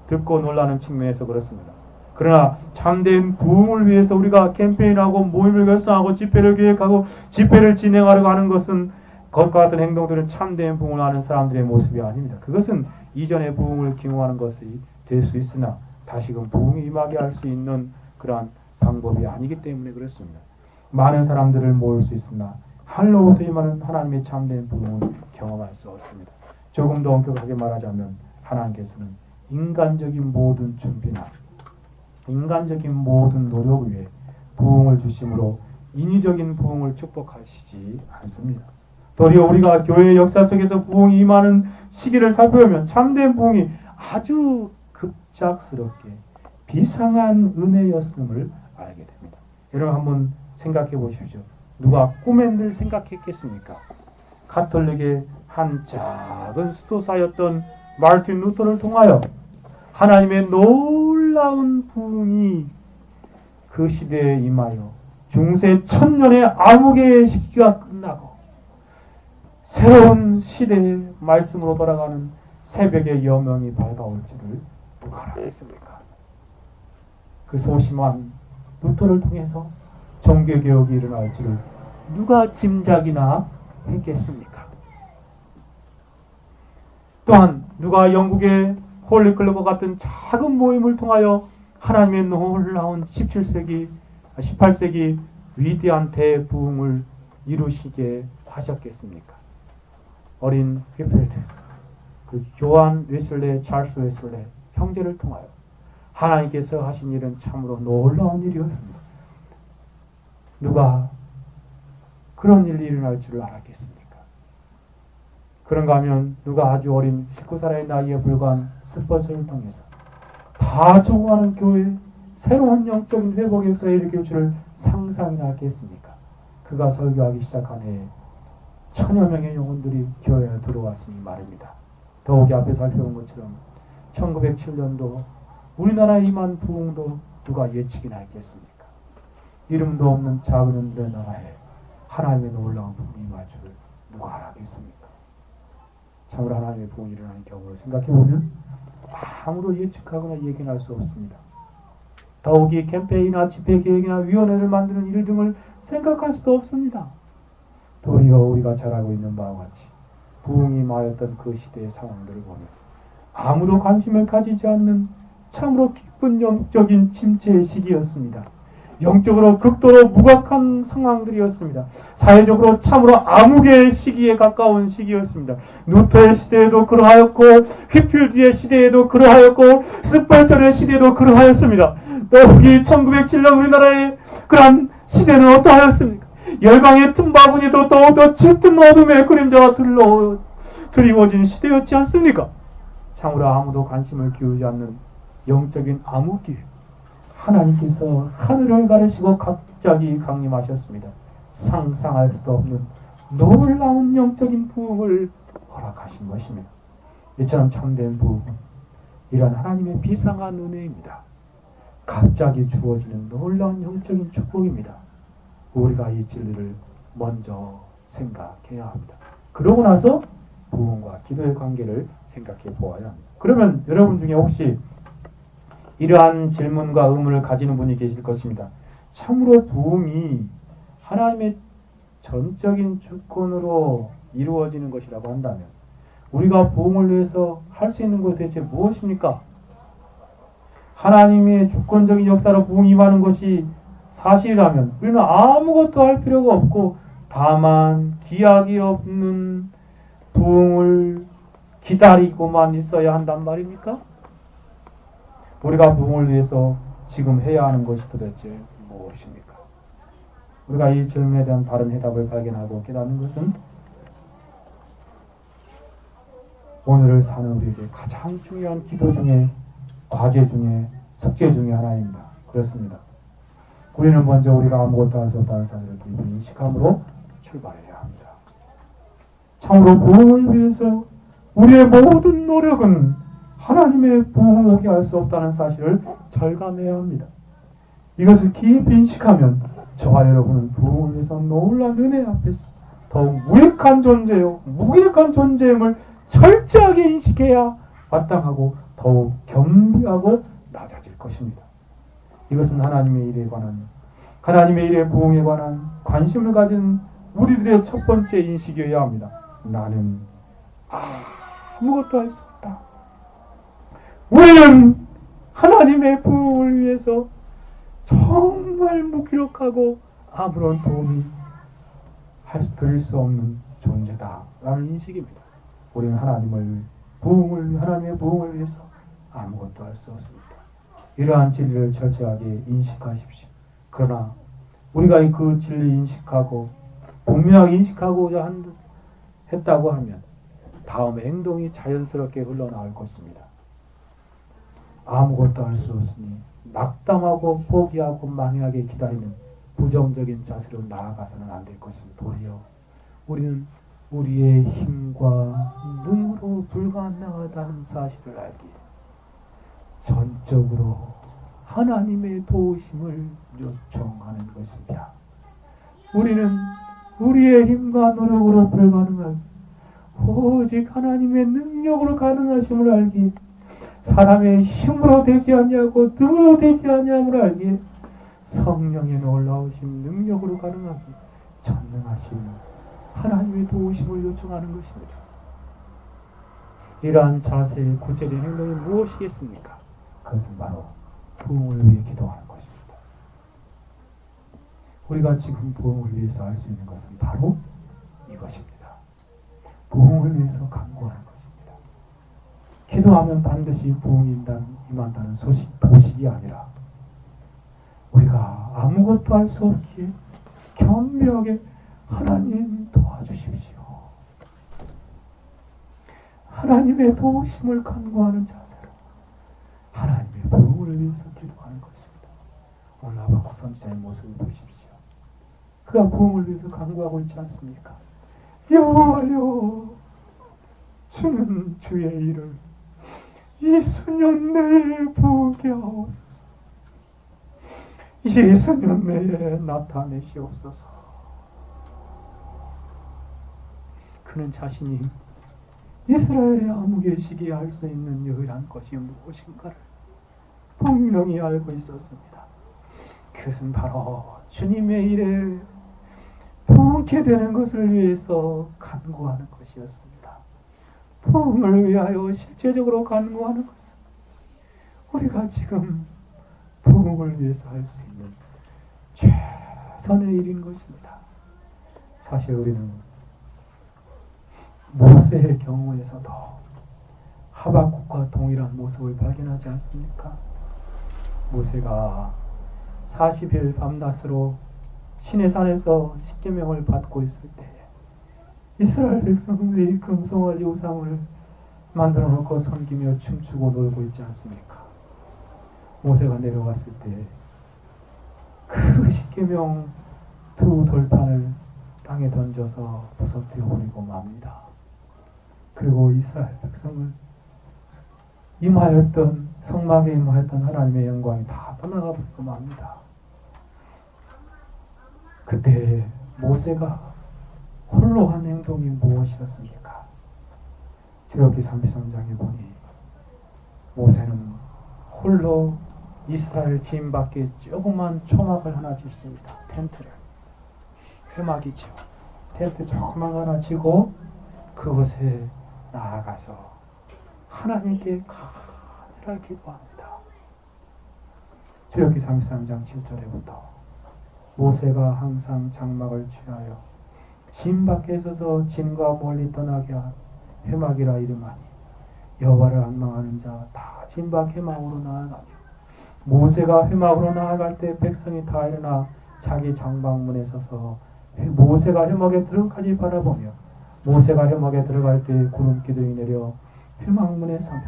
듣고 놀라는 측면에서 그렇습니다. 그러나 참된 부흥을 위해서 우리가 캠페인하고 모임을 결성하고 집회를 계획하고 집회를 진행하려고 하는 것은 그것과 같은 행동들은 참된 부흥을 하는 사람들의 모습이 아닙니다. 그것은 이전의 부흥을 기용하는 것이 될 수 있으나 다시금 부흥이 임하게 할 수 있는 그러한 방법이 아니기 때문에 그렇습니다. 많은 사람들을 모을 수 있으나 하늘로부터 임하는 하나님의 참된 부흥을 경험할 수 없습니다. 조금 더 엄격하게 말하자면 하나님께서는 인간적인 모든 준비나 인간적인 모든 노력 위에 부흥을 주심으로 인위적인 부흥을 축복하시지 않습니다. 도리어 우리가 교회의 역사 속에서 부흥이 임하는 시기를 살펴보면 참된 부흥이 아주 급작스럽게 비상한 은혜였음을 알게 됩니다. 여러분 한번 생각해 보십시오. 누가 꿈에 늘 생각했겠습니까? 가톨릭의 한 작은 수도사였던 마르틴 루터를 통하여 하나님의 놀라운 부흥이 그 시대에 임하여 중세 천년의 암흑의 시기가 끝나고 새로운 시대의 말씀으로 돌아가는 새벽의 여명이 밝아올지를 누가 알았겠습니까? 그 소심한 루터를 통해서 종교개혁이 일어날 줄을 누가 짐작이나 했겠습니까? 또한 누가 영국의 홀리클럽과 같은 작은 모임을 통하여 하나님의 놀라운 18세기 위대한 대부흥을 이루시게 하셨겠습니까? 어린 휘필드, 그 요한 웨슬레, 찰스 웨슬레 형제를 통하여 하나님께서 하신 일은 참으로 놀라운 일이었습니다. 누가 그런 일이 일어날 줄을 알았겠습니까? 그런가 하면 누가 아주 어린 19살의 나이에 불과한 스퍼전을 통해서 다 죽어가는 교회 새로운 영적인 회복 역사에 일으킬 줄을 상상이나 했겠습니까? 그가 설교하기 시작한 해에 천여 명의 영혼들이 교회에 들어왔으니 말입니다. 더욱이 앞에 살펴본 것처럼 1907년도 우리나라에 임한 부흥도 누가 예측이나 했겠습니까? 이름도 없는 작은 은들의 나라에 하나님의 놀라운 부흥이 임할 줄을 누가 알았겠습니까? 참으로 하나님의 부흥이 일어나는 경우를 생각해보면 아무도 예측하거나 얘기할 수 없습니다. 더욱이 캠페인이나 집회 계획이나 위원회를 만드는 일 등을 생각할 수도 없습니다. 도리어 우리가 잘 알고 있는 바와 같이 부흥이 임하였던 그 시대의 상황들을 보면 아무도 관심을 가지지 않는 참으로 깊은 영적인 침체의 시기였습니다. 영적으로 극도로 무각한 상황들이었습니다. 사회적으로 참으로 암흑의 시기에 가까운 시기였습니다. 루터의 시대에도 그러하였고 휘필드의 시대에도 그러하였고 스펄전의 시대에도 그러하였습니다. 더욱이 1907년 우리나라의 그러한 시대는 어떠하였습니까? 열방의 틈바구니도 더욱더 짙은 어둠의 그림자가 드리워진 시대였지 않습니까? 참으로 아무도 관심을 기울이지 않는 영적인 암흑기, 하나님께서 하늘을 가르시고 갑자기 강림하셨습니다. 상상할 수도 없는 놀라운 영적인 부흥을 허락하신 것입니다. 이처럼 참된 부흥은 이런 하나님의 비상한 은혜입니다. 갑자기 주어지는 놀라운 영적인 축복입니다. 우리가 이 진리를 먼저 생각해야 합니다. 그러고 나서 부흥과 기도의 관계를 생각해 보아야 합니다. 그러면 여러분 중에 혹시 이러한 질문과 의문을 가지는 분이 계실 것입니다. 참으로 부흥이 하나님의 전적인 주권으로 이루어지는 것이라고 한다면 우리가 부흥을 위해서 할 수 있는 것 대체 무엇입니까? 하나님의 주권적인 역사로 부흥이 임하는 것이 사실이라면 우리는 아무것도 할 필요가 없고 다만 기약이 없는 부흥을 기다리고만 있어야 한단 말입니까? 우리가 부흥을 위해서 지금 해야 하는 것이 도대체 무엇입니까? 우리가 이 질문에 대한 바른 해답을 발견하고 깨닫는 것은 오늘을 사는 우리에게 가장 중요한 기도 중에, 과제 중에, 숙제 중에 하나입니다. 그렇습니다. 우리는 먼저 우리가 아무것도 할 수 없다는 사실을 깊이 인식함으로 출발해야 합니다. 참으로 부흥을 위해서 우리의 모든 노력은 하나님의 부흥을 오게 할 수 없다는 사실을 절감해야 합니다. 이것을 깊이 인식하면 저와 여러분은 부흥을 위해서 놀라운 은혜 앞에서 더욱 무익한 존재요, 무기력한 존재임을 철저하게 인식해야 마땅하고 더욱 겸비하고 낮아질 것입니다. 이것은 하나님의 일에 관한, 하나님의 일의 부흥에 관한 관심을 가진 우리들의 첫 번째 인식이어야 합니다. 나는 아무것도 할 수 없다. 우리는 하나님의 부흥을 위해서 정말 무기력하고 아무런 도움이 드릴 수 없는 존재다 라는 인식입니다. 우리는 하나님의 부흥을 위해서 아무것도 할 수 없습니다. 이러한 진리를 철저하게 인식하십시오. 그러나 우리가 그 진리 인식하고 분명하게 인식하고자 했다고 하면 다음 행동이 자연스럽게 흘러나올 것입니다. 아무것도 할 수 없으니 낙담하고 포기하고 망하게 기다리는 부정적인 자세로 나아가서는 안 될 것입니다. 도리어 우리는 우리의 힘과 능으로 불가능하다는 사실을 알기에 전적으로 하나님의 도우심을 요청하는 것입니다. 우리는 우리의 힘과 노력으로 불가능한 오직 하나님의 능력으로 가능하심을 알기에 사람의 힘으로 되지 않냐고 능으로 되지 않냐고 알기에 성령의 놀라우신 능력으로 가능하기 전능하신 하나님의 도우심을 요청하는 것입니다. 이러한 자세의 구체적인 행동이 무엇이겠습니까? 그것은 바로 부흥을 위해 기도하는 것입니다. 우리가 지금 부흥을 위해서 할 수 있는 것은 바로 이것입니다. 부흥을 위해서 간구하는 것입니다. 기도하면 반드시 부흥이 임한다는 도식이 아니라 우리가 아무것도 할 수 없기에 겸비하게 하나님 도와주십시오. 하나님의 도우심을 간구하는 자세로 하나님의 부흥을 위해서 기도하는 것입니다. 오늘 하박국 선지자의 모습을 보십시오. 그가 부흥을 위해서 간구하고 있지 않습니까? 여호와여, 주는 주의 일을 이 수년 내에 부게 하옵소서. 이 수년 내에 나타내시옵소서. 그는 자신이 이스라엘의 암흑의 시기에 할 수 있는 유일한 것이 무엇인가를 분명히 알고 있었습니다. 그것은 바로 주님의 일에 부흥케 되는 것을 위해서 간구하는 것이었습니다. 부흥을 위하여 실제적으로 간구하는 것은 우리가 지금 부흥을 위해서 할 수 있는 최선의 일인 것입니다. 사실 우리는 모세의 경우에서도 하박국과 동일한 모습을 발견하지 않습니까? 모세가 40일 밤낮으로 시내산에서 십계명을 받고 있을 때 이스라엘 백성들이 금송아지 우상을 만들어 놓고 섬기며 춤추고 놀고 있지 않습니까? 모세가 내려갔을 때 그 십계명 두 돌판을 땅에 던져서 부서뜨려 버리고 맙니다. 그리고 이스라엘 백성을 성막에 임하였던 하나님의 영광이 다 떠나가 버리고 맙니다. 그때 모세가 홀로 한 행동이 무엇이었습니까? 출애굽기 33장에 보니 모세는 홀로 이스라엘 진 밖에 조그만 초막을 하나 짓습니다. 텐트를. 회막이죠. 텐트 조그만 하나 지고 그곳에 나아가서 하나님께 간절하게 기도합니다. 출애굽기 33장 7절에부터 모세가 항상 장막을 취하여 진 밖에 서서 진과 멀리 떠나게 한 회막이라 이름하니 여호와를 앙망하는 자 다 진 밖 회막으로 나아가며 모세가 회막으로 나아갈 때 백성이 다 일어나 자기 장막문에 서서 모세가 회막에 들어가지 바라보며 모세가 회막에 들어갈 때 구름 기둥이 내려 회막문에 서며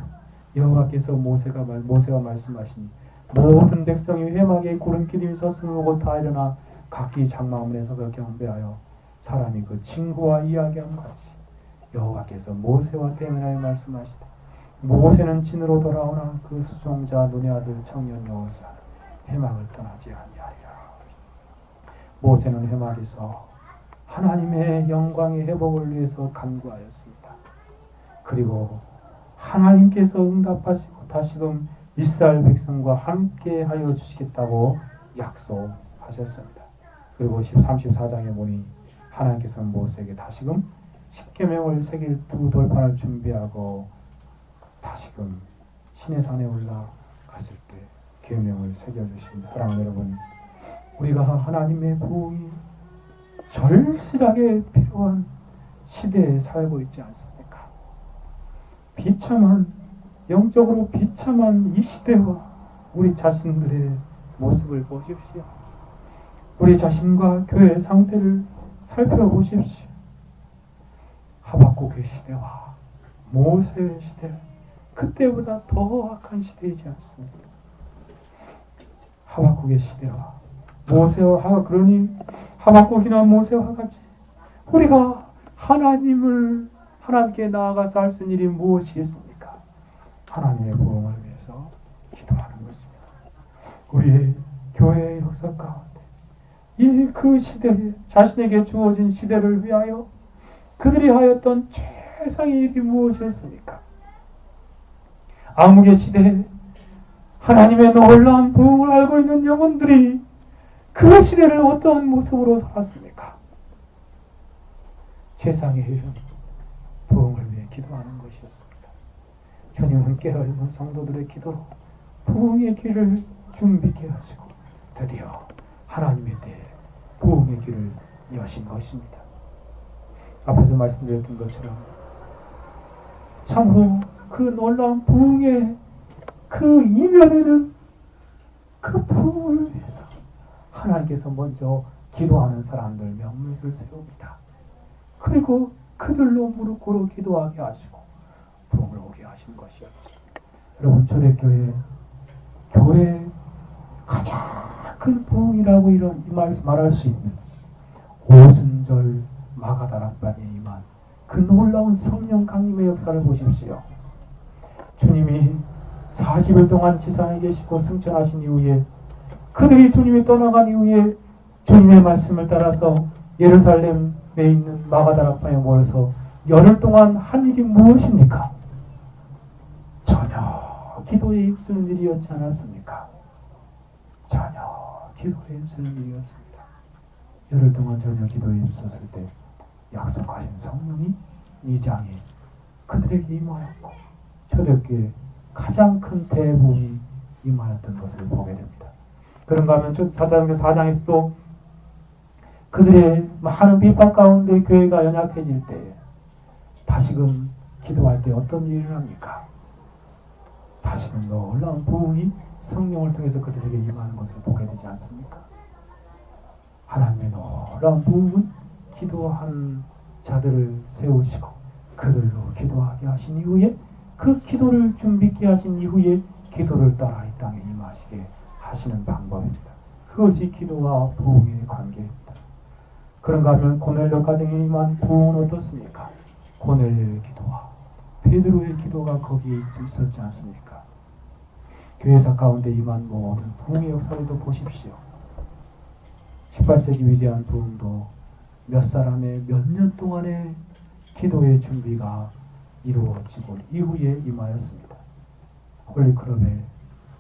여호와께서 모세가 말씀하시니 모든 백성이 회막에 구름기둥이 섰으므로 곧 다 일어나 각기 장막문에 서서 경배하여 사람이 그 친구와 이야기함 같이 여호와께서 모세와 대면하여 말씀하시되 모세는 진으로 돌아오나 그 수종자 눈의 아들 청년 여호수아는 회막을 떠나지 아니하리라. 모세는 회막에서 하나님의 영광의 회복을 위해서 간구하였습니다. 그리고 하나님께서 응답하시고 다시금 이스라엘 백성과 함께 하여 주시겠다고 약속하셨습니다. 그리고 34장에 보니 하나님께서는 모세에게 다시금 십계명을 새길 두 돌판을 준비하고 다시금 시내산에 올라갔을 때 계명을 새겨주십니다. 사랑하는 여러분, 우리가 하나님의 부흥이 절실하게 필요한 시대에 살고 있지 않습니까? 비참한, 영적으로 비참한 이 시대와 우리 자신들의 모습을 보십시오. 우리 자신과 교회의 상태를 살펴보십시오. 하박국의 시대와 모세의 시대, 그때보다 더 악한 시대이지 않습니까? 하박국의 시대와 모세와 그러니 하박국이나 모세와 같이 우리가 하나님께 나아가서 할 수 있는 일이 무엇이겠습니까? 하나님의 부흥을 위해서 기도하는 것입니다. 우리의 교회의 역사 가운데 그 시대에 자신에게 주어진 시대를 위하여 그들이 하였던 최상의 일이 무엇이었습니까? 암흑의 시대에 하나님의 놀라운 부흥을 알고 있는 영혼들이 그 시대를 어떠한 모습으로 살았습니까? 세상에 이른 부흥을 위해 기도하는 것이었습니다. 주님은 깨어있는 성도들의 기도로 부흥의 길을 준비케 하시고 드디어 하나님의 때에 부흥의 길을 여신 것입니다. 앞에서 말씀드렸던 것처럼 참으로 그 놀라운 부흥의 그 이면에는 그 부흥을 위해서 하나님께서 먼저 기도하는 사람들 몇몇을 세웁니다. 그리고 그들로 무릎 꿇어 기도하게 하시고 부흥을 오게 하신 것이었죠. 여러분, 초대교회 가장 큰 부흥이라고 말할 수 있는 오순절 마가다락방에 임한 그 놀라운 성령 강림의 역사를 보십시오. 주님이 40일 동안 지상에 계시고 승천하신 이후에 그들이 주님이 떠나간 이후에 주님의 말씀을 따라서 예루살렘에 있는 마가다락방에 모여서 열흘 동안 한 일이 무엇입니까? 전혀 기도에 힘쓰는 일이었지 않았습니까? 전혀 기도에 힘쓰는 일이었습니다. 열흘 동안 전혀 기도에 힘썼을 때 약속하신 성령이 이 장에 그들에게 임하였고 초대교회에 가장 큰 대부흥이 임하였던 것을 보게 됩니다. 그런가 하면 사도행전 4장에서도 그들의 많은 비판 가운데 교회가 연약해질 때 다시금 기도할 때 어떤 일을 합니까? 다시금 놀라운 부흥이 성령을 통해서 그들에게 임하는 것을 보게 되지 않습니까? 하나님의 놀라운 부흥은 기도하는 자들을 세우시고 그들로 기도하게 하신 이후에 그 기도를 준비케 하신 이후에 기도를 따라 이 땅에 임하시게 하시는 방법입니다. 그것이 기도와 부흥의 관계입니다. 그런가 하면 고넬료 가정에 임한 부흥은 어떻습니까? 고넬료의 기도와 베드로의 기도가 거기에 있었지 않습니까? 교회사 가운데 임한 모든 부흥의 역사를 보십시오. 18세기 위대한 부흥도 몇 사람의 몇 년 동안의 기도의 준비가 이루어지고 이후에 임하였습니다. 홀리클럽의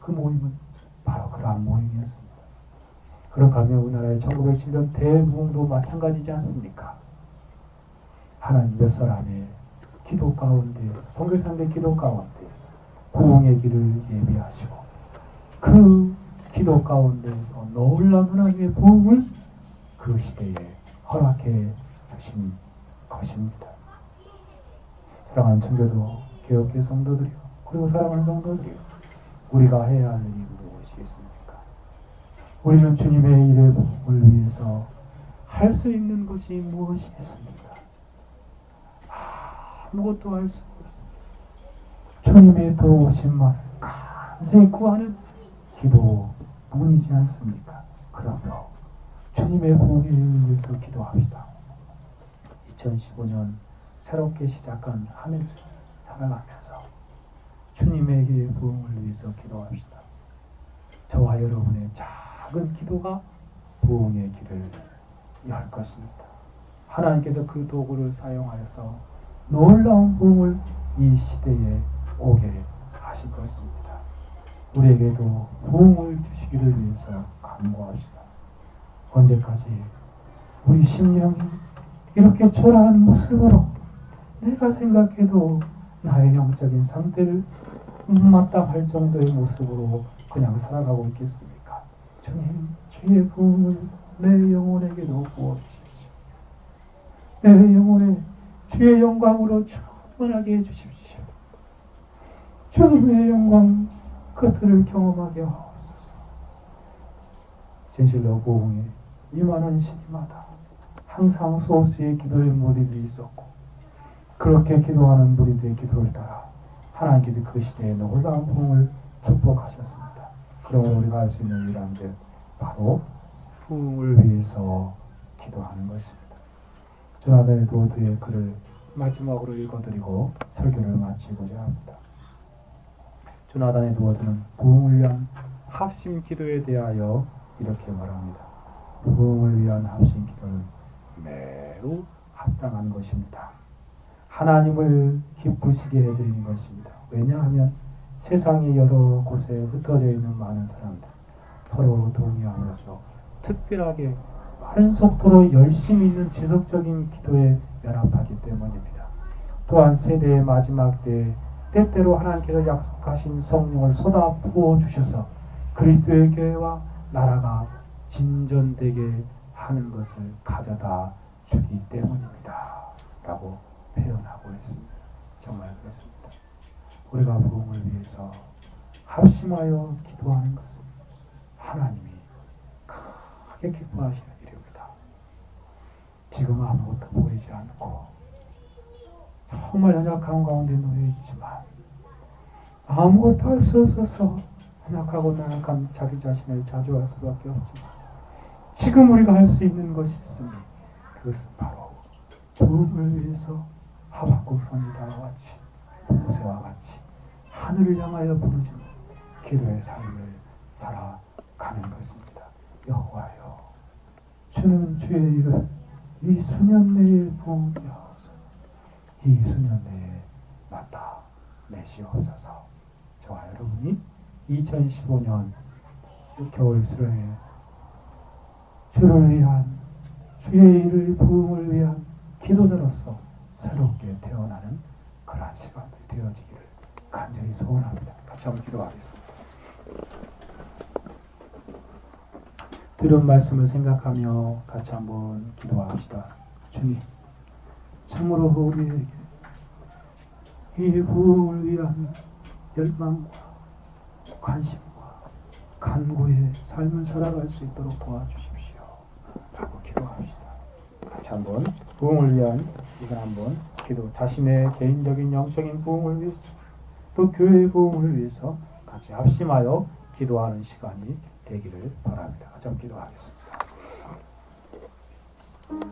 그 모임은 바로 그러한 모임이었습니다. 그런가 하면 우리나라의 1907년 대부흥도 마찬가지지 않습니까? 하나님 몇 사람의 기도 가운데에서 선교사님의 기도 가운데에서 부흥의 길을 예비하시고 그 기도 가운데에서 놀라운 하나님의 부흥을 그 시대에 허락해 주신 것입니다. 사랑하는 청교도 개혁교 성도들이요 그리고 사랑하는 성도들이요 우리가 해야 할 일이 무엇이겠습니까? 우리는 주님의 일을 위해서 할 수 있는 것이 무엇이겠습니까? 아무것도 할 수 없습니다. 주님의 도우신 말 간절히 구하는 기도문이지 않습니까? 그러므로 주님의 부흥을 위해서 기도합시다. 2015년 새롭게 시작한 한 해를 살아가면서 주님의 부흥을 위해서 기도합시다. 저와 여러분의 작은 기도가 부흥의 길을 열 것입니다. 하나님께서 그 도구를 사용하여서 놀라운 부흥을 이 시대에 오게 하실 것입니다. 우리에게도 부흥을 주시기를 위해서 간구합시다. 언제까지 우리 심령이 이렇게 초라한 모습으로 내가 생각해도 나의 영적인 상태를 마땅할 정도의 모습으로 그냥 살아가고 있겠습니까? 주님, 주의 부흥을 내 영혼에게도 부어주십시오. 내 영혼에 주의 영광으로 충만하게 해주십시오. 주님의 영광 그들을 경험하게 하옵소서. 진실로 부흥에 임하는 시기마다 항상 소수의 기도의 무리들이 있었고 그렇게 기도하는 무리들의 기도를 따라 하나님께서 그 시대에 놀라운 부흥을 축복하셨습니다. 그러므로 우리가 할 수 있는 유일한 게 바로 부흥을 위해서 기도하는 것입니다. 조나단 에드워드의 글을 마지막으로 읽어드리고 설교를 마치고자 합니다. 조나단 에드워드는 부흥을 위한 합심 기도에 대하여 이렇게 말합니다. 부흥을 위한 합심 기도는 매우 합당한 것입니다. 하나님을 기쁘시게 해드리는 것입니다. 왜냐하면 세상의 여러 곳에 흩어져 있는 많은 사람들 서로 동의함으로써 특별하게 빠른 속도로 열심히 있는 지속적인 기도에 연합하기 때문입니다. 또한 세대의 마지막 때에 때때로 하나님께서 약속하신 성령을 쏟아 부어주셔서 그리스도의 교회와 나라가 진전되게 하는 것을 가져다 주기 때문입니다. 라고 표현하고 있습니다. 정말 그렇습니다. 우리가 부흥을 위해서 합심하여 기도하는 것은 하나님이 크게 기뻐하시는 일입니다. 지금 아무것도 보이지 않고 정말 연약한 가운데 놓여 있지만 아무것도 할 수 없어서 연약하고 나약한 자기 자신을 자주할 수밖에 없지만 지금 우리가 할 수 있는 것이 있으니 그것은 바로 부흥을 위해서 하박국 선지자와 같이 모세와 같이 하늘을 향하여 부르짖는 기도의 삶을 살아가는 것입니다. 여호와여, 주는 주의 일을 이 수년 내에 부흥케 하옵소서. 이 수년 내에 나타내시옵소서. 저와 여러분이 2015년 겨울 수련회 주를 위한 주의 일을 부흥을 위한 기도자로서 새롭게 태어나는 그러한 시간들이 되어지기를 간절히 소원합니다. 같이 한번 기도하겠습니다. 들은 말씀을 생각하며 같이 한번 기도합시다. 주님, 참으로 우리에게 이 부흥을 위한 열망과 관심과 간구의 삶을 살아갈 수 있도록 도와주십시오. 라고 기도합시다. 같이 한번 부흥을 위한 이건 한번 기도, 자신의 개인적인 영적인 부흥을 위해서 또 교회의 부흥을 위해서 같이 합심하여 기도하는 시간이 되기를 바랍니다. 같이 한번 기도하겠습니다.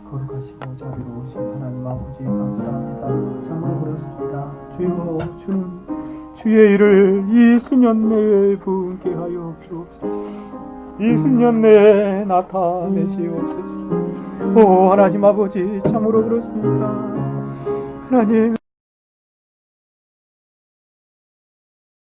거룩하시고 자비로우신 하나님 아버지 감사합니다. 정말 그렇습니다. 주여, 주는 주의 일을 이 수년 내에 부흥케 하여 주옵소서. 이 수년 내에 나타내시옵소서. 오 하나님 아버지, 참으로 그렇습니다. 하나님,